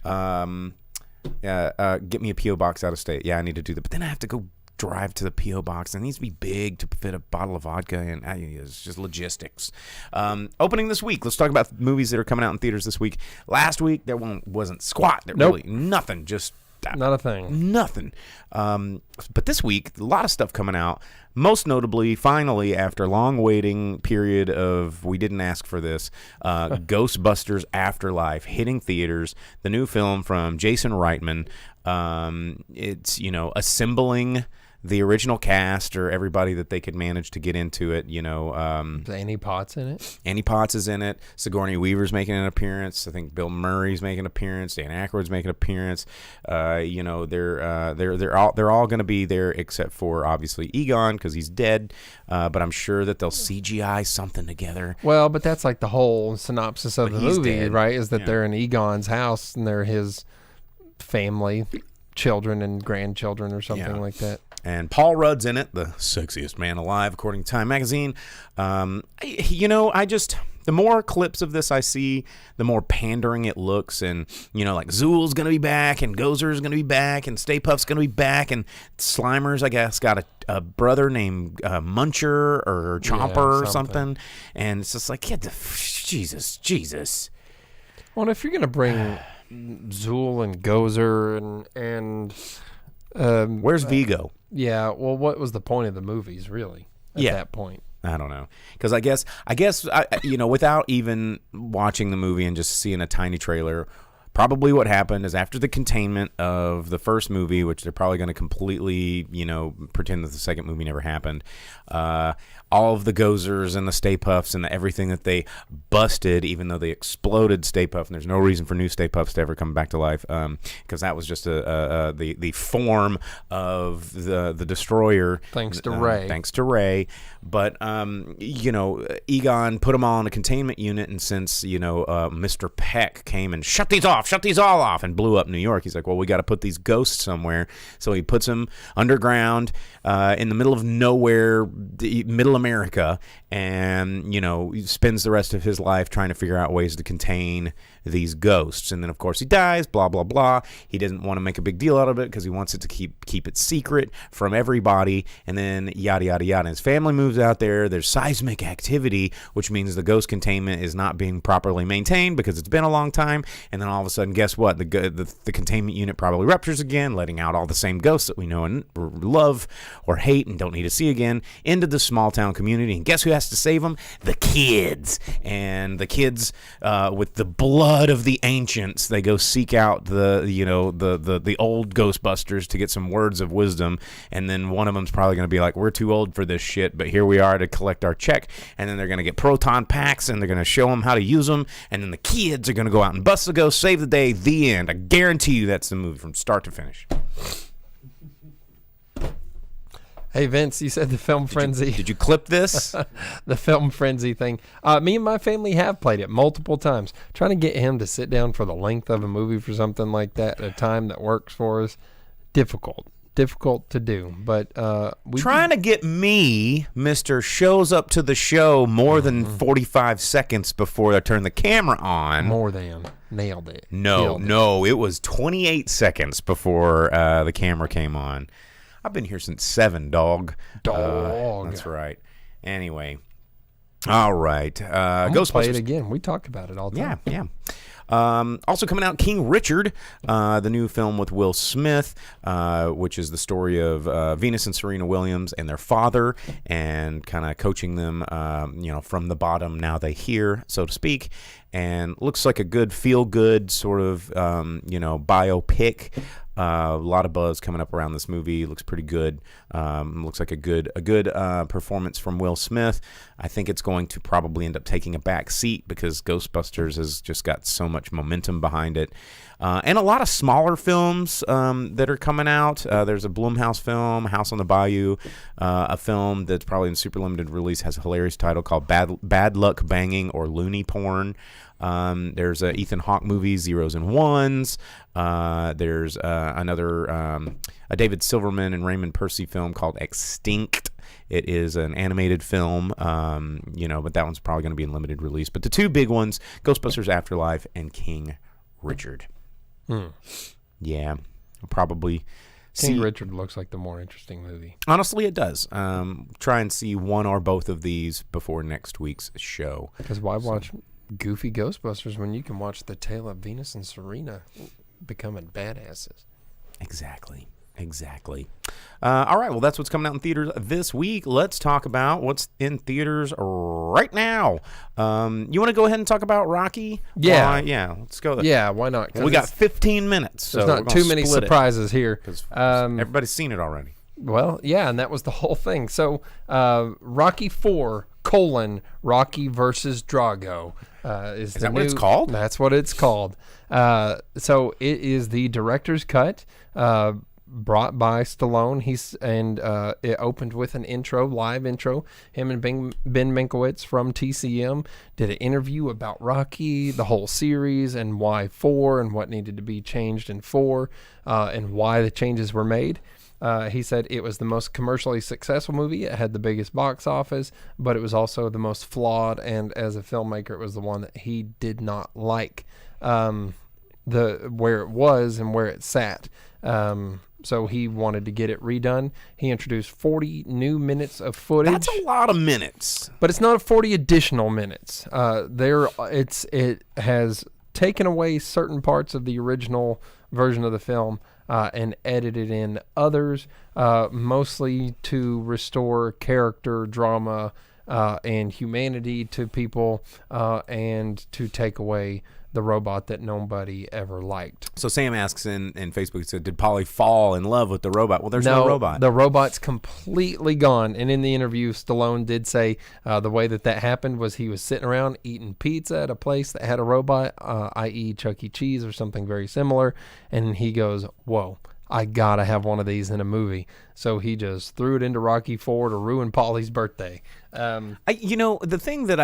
S5: Get me a P.O. box out of state. Yeah, I need to do that. But then I have to go drive to the P.O. box. It needs to be big to fit a bottle of vodka, and it's just logistics. Opening this week, let's talk about movies that are coming out in theaters this week. Last week, there wasn't squat. Really nothing, just
S6: not a thing.
S5: Nothing. But this week, a lot of stuff coming out. Most notably, finally, after a long waiting period of we didn't ask for this, Ghostbusters Afterlife hitting theaters. The new film from Jason Reitman. It's assembling the original cast or everybody that they could manage to get into it.
S6: Annie Potts in it.
S5: Annie Potts is in it. Sigourney Weaver's making an appearance. I think Bill Murray's making an appearance. Dan Aykroyd's making an appearance. They're all going to be there except for obviously Egon because he's dead. But I'm sure that they'll CGI something together.
S6: Well, but that's like the whole synopsis of the movie,
S5: dead.
S6: Right? Is that they're in Egon's house and they're his family, children and grandchildren or something like that.
S5: And Paul Rudd's in it, the sexiest man alive, according to Time Magazine. The more clips of this I see, the more pandering it looks. And, like Zool's going to be back, and Gozer's going to be back, and Stay Puft's going to be back, and Slimer's, I guess, got a brother named Muncher or Chomper or something. And it's just like, Jesus.
S6: Well, if you're going to bring Zool and Gozer and
S5: where's Vigo?
S6: Yeah, well, what was the point of the movies, really, at that point?
S5: I don't know. Because I guess, without even watching the movie and just seeing a tiny trailer, probably what happened is after the containment of the first movie, which they're probably going to completely, pretend that the second movie never happened, all of the Gozers and the Stay Puffs and everything that they busted, even though they exploded Stay Puff, and there's no reason for new Stay Puffs to ever come back to life, because that was just the form of the destroyer.
S6: Thanks to Ray.
S5: But Egon put them all in a containment unit, and since Mr. Peck came and shut these all off, and blew up New York, he's like, well, we got to put these ghosts somewhere. So he puts them underground in the middle of nowhere, middle America, and spends the rest of his life trying to figure out ways to contain these ghosts. And then of course he dies, blah blah blah. He doesn't want to make a big deal out of it because he wants it to keep it secret from everybody. And then yada yada yada. And his family moves out there. There's seismic activity, which means the ghost containment is not being properly maintained because it's been a long time. And then all of a sudden, guess what? The containment unit probably ruptures again, letting out all the same ghosts that we know and love or hate and don't need to see again into the small town community. And guess who has to save them? The kids. And the kids, with the blood of the ancients, they go seek out the old Ghostbusters to get some words of wisdom. And then one of them's probably going to be like, we're too old for this shit, but here we are to collect our check. And then they're going to get proton packs and they're going to show them how to use them. And then the kids are going to go out and bust the ghost, save the day, the end. I guarantee you that's the movie from start to finish.
S6: Hey, Vince, you said the Film Frenzy.
S5: Did you clip this?
S6: The Film Frenzy thing. Me and my family have played it multiple times. Trying to get him to sit down for the length of a movie for something like that at a time that works for us, difficult to do. But
S5: trying to get me, Mr. shows up to the show more than 45 seconds before I turn the camera on.
S6: More than. Nailed it.
S5: No, it was 28 seconds before the camera came on. I've been here since 7, dog. That's right. Anyway. All right.
S6: I'm Ghostbusters. Play it again. We talk about it all the time.
S5: Yeah. Also coming out, King Richard, the new film with Will Smith, which is the story of Venus and Serena Williams and their father, and kind of coaching them, from the bottom. Now they hear, so to speak, and looks like a good feel-good sort of, biopic. A lot of buzz coming up around this movie. Looks pretty good. Looks like a good performance from Will Smith. I think it's going to probably end up taking a back seat because Ghostbusters has just got so much momentum behind it. And a lot of smaller films that are coming out. There's a Blumhouse film, House on the Bayou, a film that's probably in super limited release, has a hilarious title called Bad Luck Banging or Looney Porn. There's a Ethan Hawke movie, Zeros and Ones. There's another a David Silverman and Raymond Percy film called Extinct. It is an animated film, but that one's probably going to be in limited release. But the two big ones, Ghostbusters Afterlife and King Richard. Yeah, probably.
S6: King Richard looks like the more interesting movie.
S5: Honestly, it does. Try and see one or both of these before next week's show.
S6: Because why watch goofy Ghostbusters when you can watch the tale of Venus and Serena becoming badasses?
S5: Exactly. All right, well, that's what's coming out in theaters this week. Let's talk about what's in theaters right now. You want to go ahead and talk about Rocky?
S6: Yeah.
S5: Let's go.
S6: Yeah, why not?
S5: We got 15 minutes. So
S6: there's not too many surprises here.
S5: Everybody's seen it already.
S6: Well, yeah, and that was the whole thing. So Rocky 4, Rocky versus Drago. Is
S5: that what it's called?
S6: That's what it's called. So it is the director's cut, brought by Stallone. It opened with an live intro. Him and Ben Minkowitz from TCM did an interview about Rocky, the whole series, and why 4, and what needed to be changed in 4, and why the changes were made. He said it was the most commercially successful movie. It had the biggest box office, but it was also the most flawed. And as a filmmaker, it was the one that he did not like, where it was and where it sat. So he wanted to get it redone. He introduced 40 new minutes of footage.
S5: That's a lot of minutes,
S6: but it's not 40 additional minutes. It has taken away certain parts of the original version of the film. And edited in others, mostly to restore character, drama, and humanity to people, and to take away the robot that nobody ever liked.
S5: So Sam asks in Facebook, he said, did Polly fall in love with the robot? Well, there's no robot.
S6: The robot's completely gone. And in the interview, Stallone did say the way that happened was he was sitting around eating pizza at a place that had a robot, i.e. Chuck E. Cheese or something very similar. And he goes, whoa, I got to have one of these in a movie. So he just threw it into Rocky 4 to ruin Polly's birthday.
S5: The thing that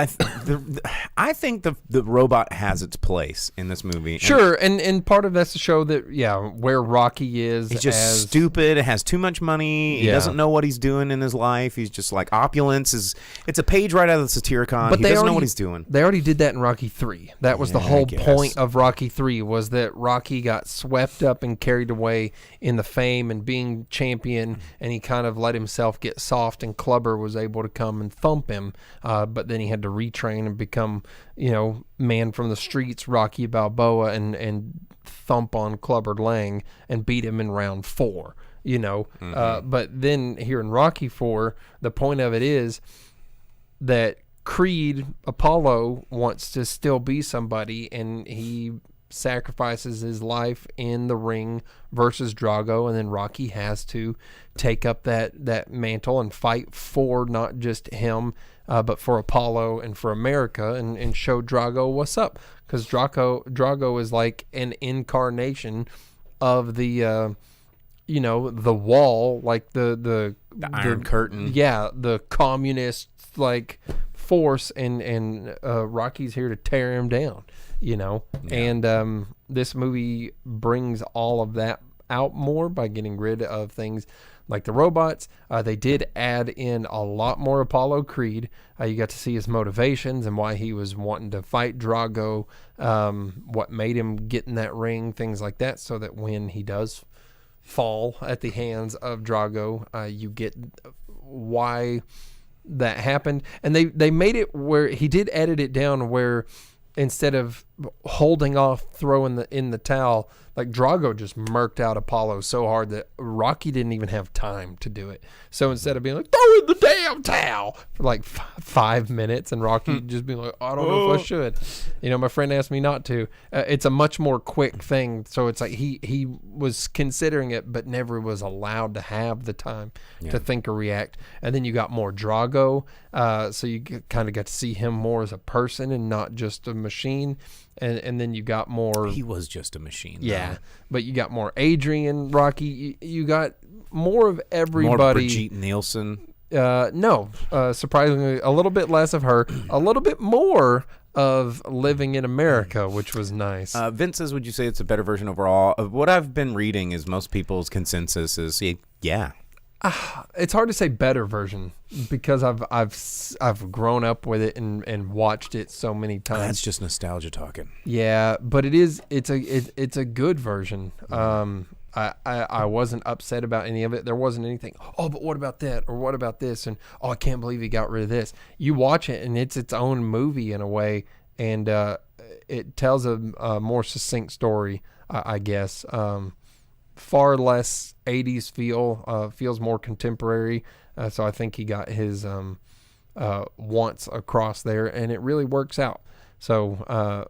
S5: I think the robot has its place in this movie.
S6: Sure, and part of that's to show that where Rocky is.
S5: He's just stupid. Has too much money. He doesn't know what he's doing in his life. He's just like opulence is. It's a page right out of the Satyricon. But he doesn't know what he's doing.
S6: They already did that in Rocky 3. That was the whole point of Rocky 3 was that Rocky got swept up and carried away in the fame and being champion, and he kind of let himself get soft, and Clubber was able to come and thump him, but then he had to retrain and become, man from the streets, Rocky Balboa, and thump on Clubber Lang and beat him in round 4. But then here in Rocky 4, the point of it is that Creed, Apollo, wants to still be somebody, and he sacrifices his life in the ring versus Drago, and then Rocky has to take up that mantle and fight for not just him, but for Apollo and for America, and show Drago what's up, because Drago is like an incarnation of the the wall, like the
S5: Iron Curtain.
S6: Yeah, the communist force, and Rocky's here to tear him down, Yeah. And this movie brings all of that out more by getting rid of things like the robots. They did add in a lot more Apollo Creed. You got to see his motivations and why he was wanting to fight Drago, what made him get in that ring, things like that, so that when he does fall at the hands of Drago, you get why that happened. And they made it where he did edit it down where instead of holding off throwing in the towel, like Drago just murked out Apollo so hard that Rocky didn't even have time to do it. So instead of being like, throw in the damn towel for like 5 minutes, and Rocky just being like, I don't know if I should. My friend asked me not to. It's a much more quick thing. So it's like he was considering it, but never was allowed to have the time to think or react. And then you got more Drago. So you kind of got to see him more as a person and not just a machine. And then you got more.
S5: He was just a machine.
S6: Yeah,
S5: though.
S6: But you got more Adrian, Rocky. You got more of everybody.
S5: More Brigitte Nielsen.
S6: No, surprisingly, a little bit less of her. A little bit more of Living in America, which was nice.
S5: Vince says, would you say it's a better version overall? What I've been reading is most people's consensus is, yeah.
S6: It's hard to say better version because I've grown up with it and watched it so many times.
S5: That's just nostalgia talking.
S6: Yeah, but it's a good version. I wasn't upset about any of it. There wasn't anything, oh, but what about that? Or what about this? And, oh, I can't believe he got rid of this. You watch it, and it's its own movie in a way, and it tells a more succinct story, I guess. Far less 80s feel, feels more contemporary. So I think he got his wants across there, and it really works out. So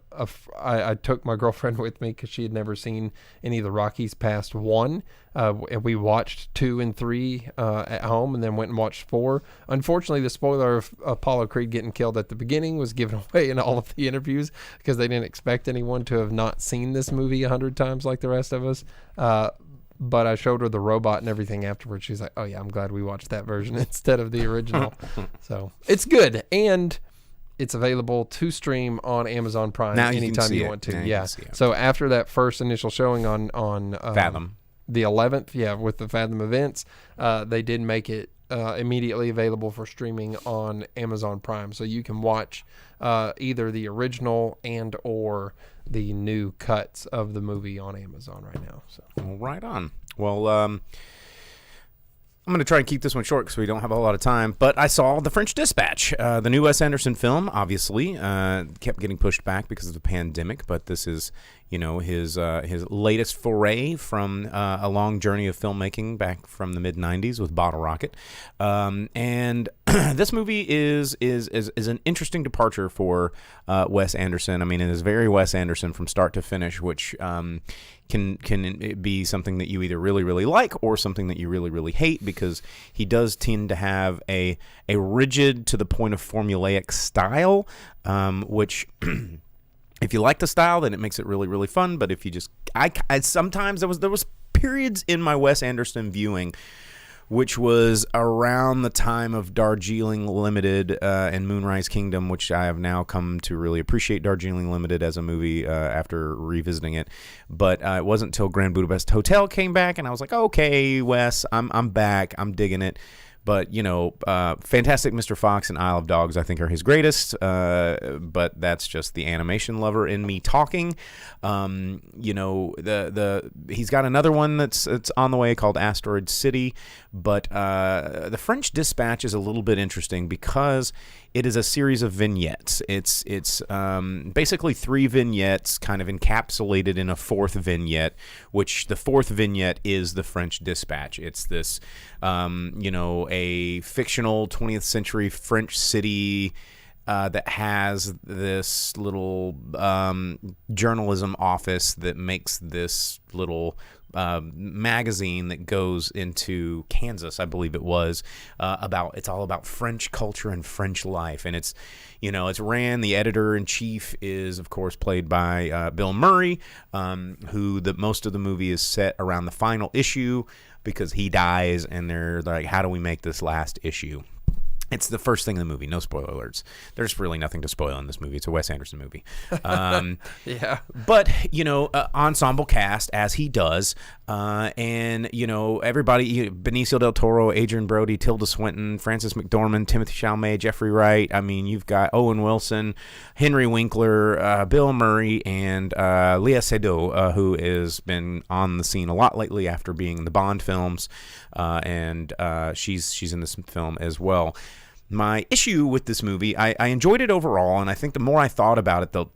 S6: I took my girlfriend with me because she had never seen any of the Rockies past 1. And we watched 2 and 3 at home, and then went and watched 4. Unfortunately, the spoiler of Apollo Creed getting killed at the beginning was given away in all of the interviews because they didn't expect anyone to have not seen this movie 100 times like the rest of us. But I showed her the robot and everything afterwards. She's like, oh, yeah, I'm glad we watched that version instead of the original. So it's good. And it's available to stream on Amazon Prime
S5: now
S6: anytime you want to.
S5: Now
S6: yeah. So after that first initial showing on
S5: Fathom,
S6: the 11th, with the Fathom events, they did make it immediately available for streaming on Amazon Prime. So you can watch either the original and or the new cuts of the movie on Amazon right now. So
S5: right on. Well, I'm going to try and keep this one short because we don't have a lot of time. But I saw The French Dispatch, the new Wes Anderson film. Obviously, kept getting pushed back because of the pandemic. But this is, his latest foray from a long journey of filmmaking back from the mid '90s with Bottle Rocket. And this movie is an interesting departure for Wes Anderson. I mean, it is very Wes Anderson from start to finish, which can be something that you either really, really like or something that you really, really hate, because he does tend to have a rigid to the point of formulaic style, which if you like the style, then it makes it really, really fun. But if you just, I sometimes there was periods in my Wes Anderson viewing, which was around the time of Darjeeling Limited and Moonrise Kingdom, which I have now come to really appreciate Darjeeling Limited as a movie after revisiting it. But it wasn't until Grand Budapest Hotel came back, and I was like, okay, Wes, I'm back. I'm digging it. But, Fantastic Mr. Fox and Isle of Dogs, I think, are his greatest. But that's just the animation lover in me talking. He's got another one that's on the way called Asteroid City. But the French Dispatch is a little bit interesting because it is a series of vignettes. It's basically 3 vignettes kind of encapsulated in a 4th vignette, which the 4th vignette is the French Dispatch. It's this, a fictional 20th century French city that has this little journalism office that makes this little magazine that goes into Kansas, I believe it was, it's all about French culture and French life. And it's ran, the editor-in-chief is, of course, played by Bill Murray, who most of the movie is set around the final issue because he dies, and they're like, how do we make this last issue? It's the first thing in the movie. No spoiler alerts. There's really nothing to spoil in this movie. It's a Wes Anderson movie.
S6: Yeah.
S5: But, ensemble cast, as he does. And, everybody, Benicio del Toro, Adrian Brody, Tilda Swinton, Frances McDormand, Timothée Chalamet, Jeffrey Wright. I mean, you've got Owen Wilson, Henry Winkler, Bill Murray, and Léa Seydoux, who has been on the scene a lot lately after being in the Bond films. And she's in this film as well. My issue with this movie, I enjoyed it overall, and I think the more I thought about it, the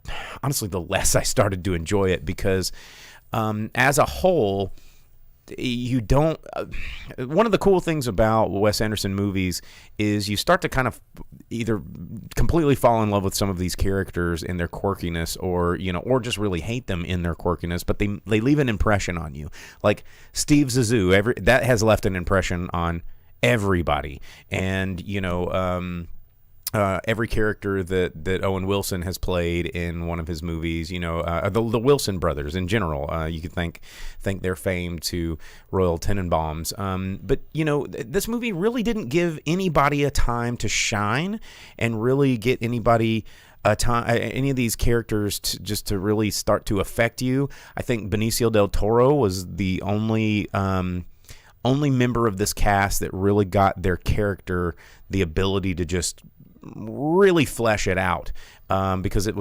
S5: less I started to enjoy it because as a whole, you don't... one of the cool things about Wes Anderson movies is you start to kind of either completely fall in love with some of these characters in their quirkiness or just really hate them in their quirkiness, but they leave an impression on you. Like Steve Zissou, that has left an impression on everybody. And, every character that Owen Wilson has played in one of his movies, the Wilson brothers in general, you could think their fame to Royal Tenenbaums. But this movie really didn't give anybody a time to shine and really get anybody any of these characters to really start to affect you. I think Benicio del Toro was the only member of this cast that really got their character the ability to just really flesh it out, because it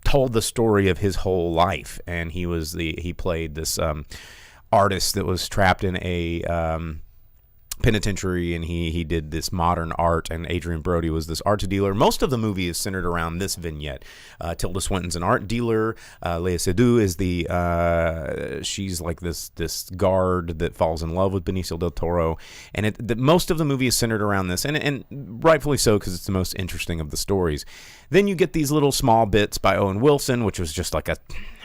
S5: told the story of his whole life, and he played this artist that was trapped in a penitentiary, and he did this modern art, and Adrian Brody was this art dealer. Most of the movie is centered around this vignette. Tilda Swinton's an art dealer. Léa Seydoux is she's like this guard that falls in love with Benicio del Toro, and most of the movie is centered around this, and rightfully so, because it's the most interesting of the stories. Then you get these little small bits by Owen Wilson, which was just like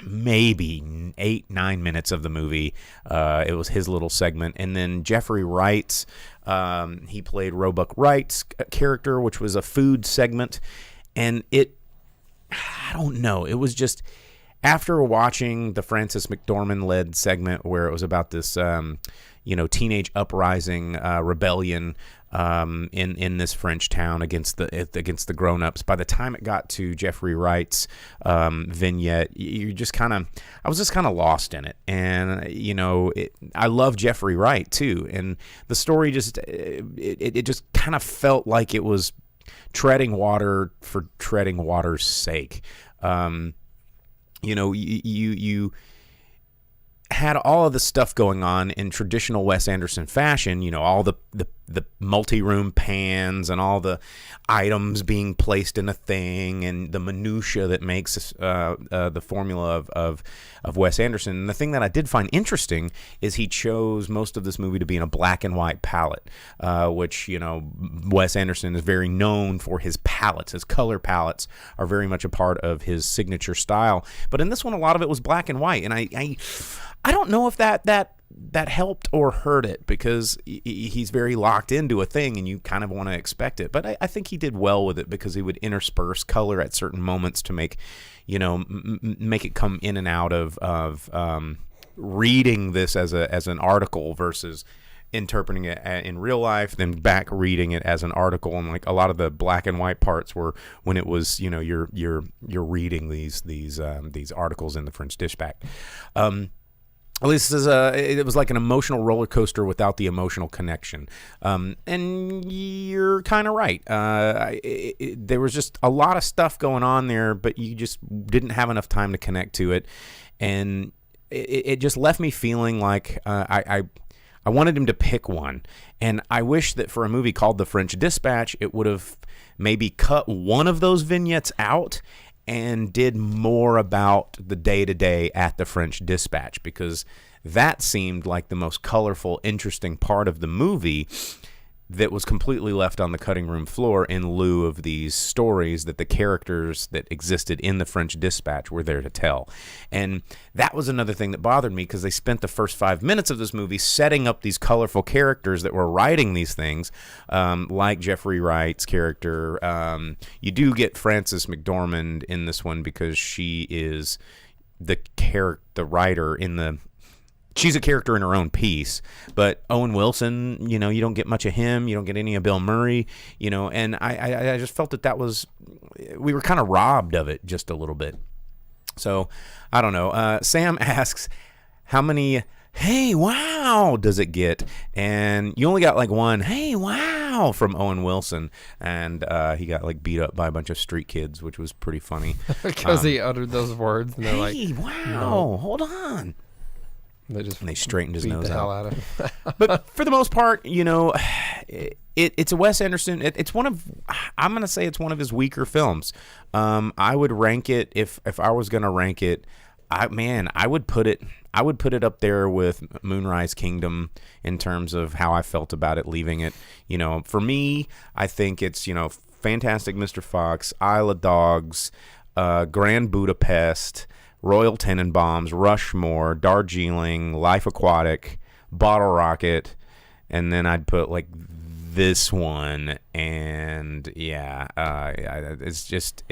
S5: maybe 8-9 minutes of the movie. It was his little segment. And then Jeffrey Wright, he played Roebuck Wright's character, which was a food segment. And I don't know, it was just, after watching the Frances McDormand led segment where it was about this teenage uprising rebellion in this French town against the grown-ups. By the time it got to Jeffrey Wright's vignette, I was just kind of lost in it. And I love Jeffrey Wright too, and the story just kind of felt like it was treading water for treading water's sake. You had all of the stuff going on in traditional Wes Anderson fashion, all the multi-room pans and all the items being placed in a thing and the minutia that makes the formula of Wes Anderson. And the thing that I did find interesting is he chose most of this movie to be in a black and white palette, which, Wes Anderson is very known for his palettes. His color palettes are very much a part of his signature style. But in this one, a lot of it was black and white. And I don't know if that helped or hurt it, because he's very locked into a thing and you kind of want to expect it. But I think he did well with it, because he would intersperse color at certain moments to make, make it come in and out of reading this as an article versus interpreting it in real life, then back reading it as an article. And like a lot of the black and white parts were when it was, you're reading these articles in the French Dispatch. At least it was like an emotional roller coaster without the emotional connection. And you're kind of right. There was just a lot of stuff going on there, but you just didn't have enough time to connect to it. And it just left me feeling like I wanted him to pick one. And I wish that for a movie called The French Dispatch, it would have maybe cut one of those vignettes out and did more about the day-to-day at the French Dispatch, because that seemed like the most colorful, interesting part of the movie that was completely left on the cutting room floor in lieu of these stories that the characters that existed in the French Dispatch were there to tell. And that was another thing that bothered me, because they spent the first 5 minutes of this movie setting up these colorful characters that were writing these things, like Jeffrey Wright's character. You do get Frances McDormand in this one because she is the writer in the... She's a character in her own piece, but Owen Wilson, you don't get much of him. You don't get any of Bill Murray, and I just felt that was, we were kind of robbed of it just a little bit. So, I don't know. Sam asks, how many, hey, wow, does it get? And you only got like one, hey, wow, from Owen Wilson. And he got like beat up by a bunch of street kids, which was pretty funny.
S6: Because he uttered those words. And they're
S5: hey,
S6: like,
S5: wow,
S6: no.
S5: Hold on.
S6: And
S5: they straightened his
S6: beat
S5: nose
S6: the hell
S5: out.
S6: out of him.
S5: But for the most part, it's a Wes Anderson. It's one of, I'm going to say it's one of his weaker films. I would rank it, if I was going to rank it, I would put it up there with Moonrise Kingdom in terms of how I felt about it, leaving it. For me, I think it's, Fantastic Mr. Fox, Isle of Dogs, Grand Budapest, Royal Tenenbaums, Rushmore, Darjeeling, Life Aquatic, Bottle Rocket, and then I'd put like this one, and it's just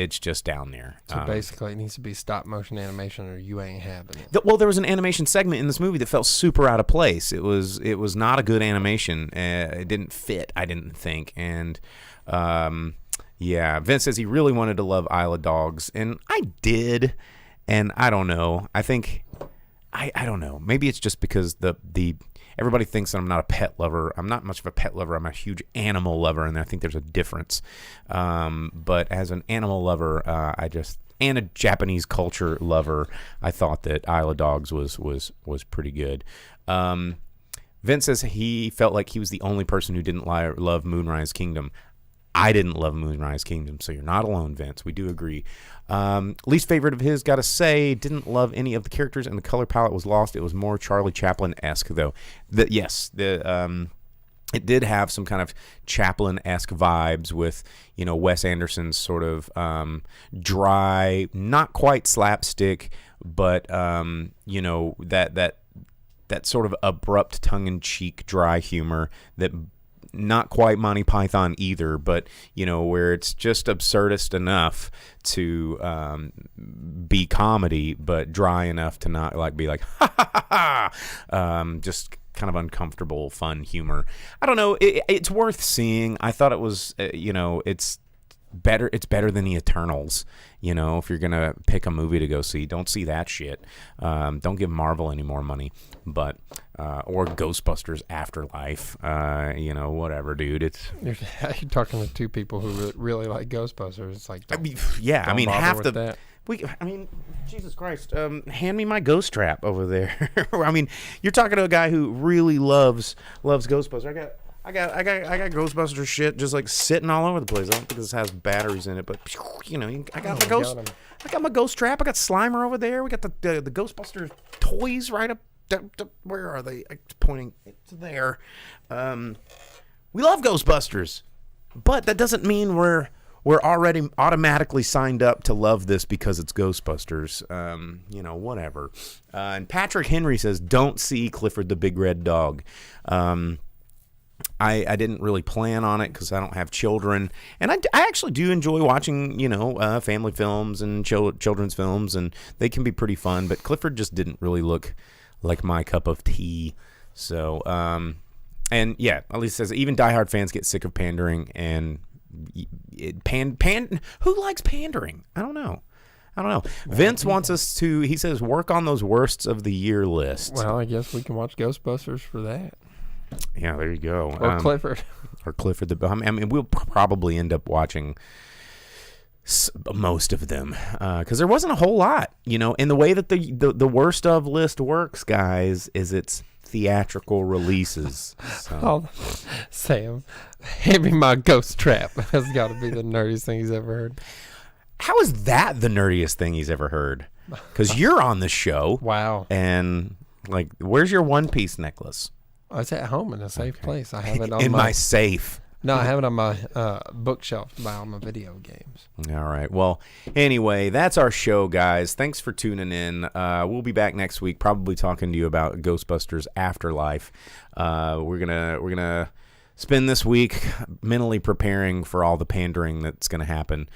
S5: down there.
S6: So basically, it needs to be stop motion animation, or you ain't having it.
S5: Well, there was an animation segment in this movie that felt super out of place. It was not a good animation. It didn't fit, I didn't think, and Vince says he really wanted to love Isle of Dogs, and I did. And I don't know. I think I don't know. Maybe it's just because the everybody thinks that I'm not a pet lover. I'm not much of a pet lover. I'm a huge animal lover, and I think there's a difference. But as an animal lover, and a Japanese culture lover, I thought that Isle of Dogs was pretty good. Vince says he felt like he was the only person who didn't love Moonrise Kingdom. I didn't love Moonrise Kingdom, so you're not alone, Vince. We do agree. Least favorite of his, gotta say, didn't love any of the characters, and the color palette was lost. It was more Charlie Chaplin-esque, though. It did have some kind of Chaplin-esque vibes with, Wes Anderson's sort of dry, not quite slapstick, but that sort of abrupt, tongue-in-cheek, dry humor that. Not quite Monty Python either, but where it's just absurdist enough to be comedy, but dry enough to not like be like ha ha ha ha. Just kind of uncomfortable, fun humor. I don't know. It's worth seeing. I thought it was, it's better. It's better than the Eternals. If you're gonna pick a movie to go see, don't see that shit. Don't give Marvel any more money, but or Ghostbusters Afterlife. Whatever, dude.
S6: You're talking to two people who really like Ghostbusters. It's like,
S5: half the
S6: that.
S5: Jesus Christ. Hand me my ghost trap over there. You're talking to a guy who really loves Ghostbusters. I got Ghostbusters shit just like sitting all over the place. I don't think this has batteries in it, but I got my ghost trap. I got Slimer over there. We got the Ghostbusters toys right up. Where are they? I'm pointing to there. We love Ghostbusters, but that doesn't mean we're already automatically signed up to love this because it's Ghostbusters. Whatever. And Patrick Henry says, "Don't see Clifford the Big Red Dog." I didn't really plan on it because I don't have children, and I actually do enjoy watching family films and children's films, and they can be pretty fun. But Clifford just didn't really look like my cup of tea. So and yeah, at least says even diehard fans get sick of pandering, and who likes pandering? I don't know. I don't know. Vince wants us to, he says, work on those worsts of the year list.
S6: Well, I guess we can watch Ghostbusters for that.
S5: Yeah, there you go.
S6: Or Clifford.
S5: Or Clifford the... I mean, we'll probably end up watching most of them because there wasn't a whole lot, you know. And the way that the worst of list works, guys, is it's theatrical releases. So.
S6: Oh, Sam, hand me my ghost trap. That's got to be the nerdiest thing he's ever heard.
S5: How is that the nerdiest thing he's ever heard? Because you're on the show.
S6: Wow.
S5: And, like, where's your One Piece necklace?
S6: Oh, it's at home in a safe place. I have it on
S5: in my safe.
S6: No, I have it on my bookshelf by all my video games.
S5: All right. Well, anyway, that's our show, guys. Thanks for tuning in. We'll be back next week, probably talking to you about Ghostbusters Afterlife. We're gonna spend this week mentally preparing for all the pandering that's gonna happen.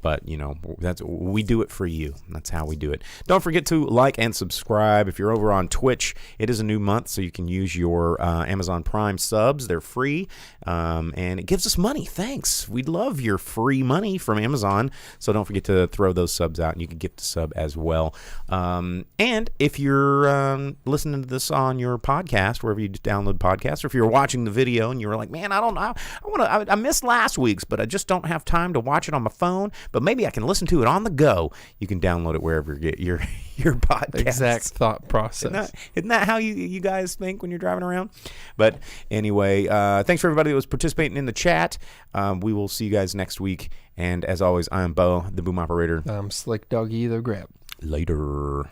S5: But you know, we do it for you. That's how we do it. Don't forget to like and subscribe. If you're over on Twitch, it is a new month, so you can use your Amazon Prime subs. They're free, and it gives us money. Thanks. We'd love your free money from Amazon. So don't forget to throw those subs out, and you can gift a sub as well. And if you're listening to this on your podcast, wherever you download podcasts, or if you're watching the video and you were like, man, I don't know, I missed last week's, but I just don't have time to watch it on my phone, but maybe I can listen to it on the go. You can download it wherever you get your podcast.
S6: Exact thought process.
S5: Isn't that how you guys think when you're driving around? But anyway, thanks for everybody that was participating in the chat. We will see you guys next week. And as always, I'm Bo, the boom operator.
S6: I'm Slick Doggy the Grab.
S5: Later.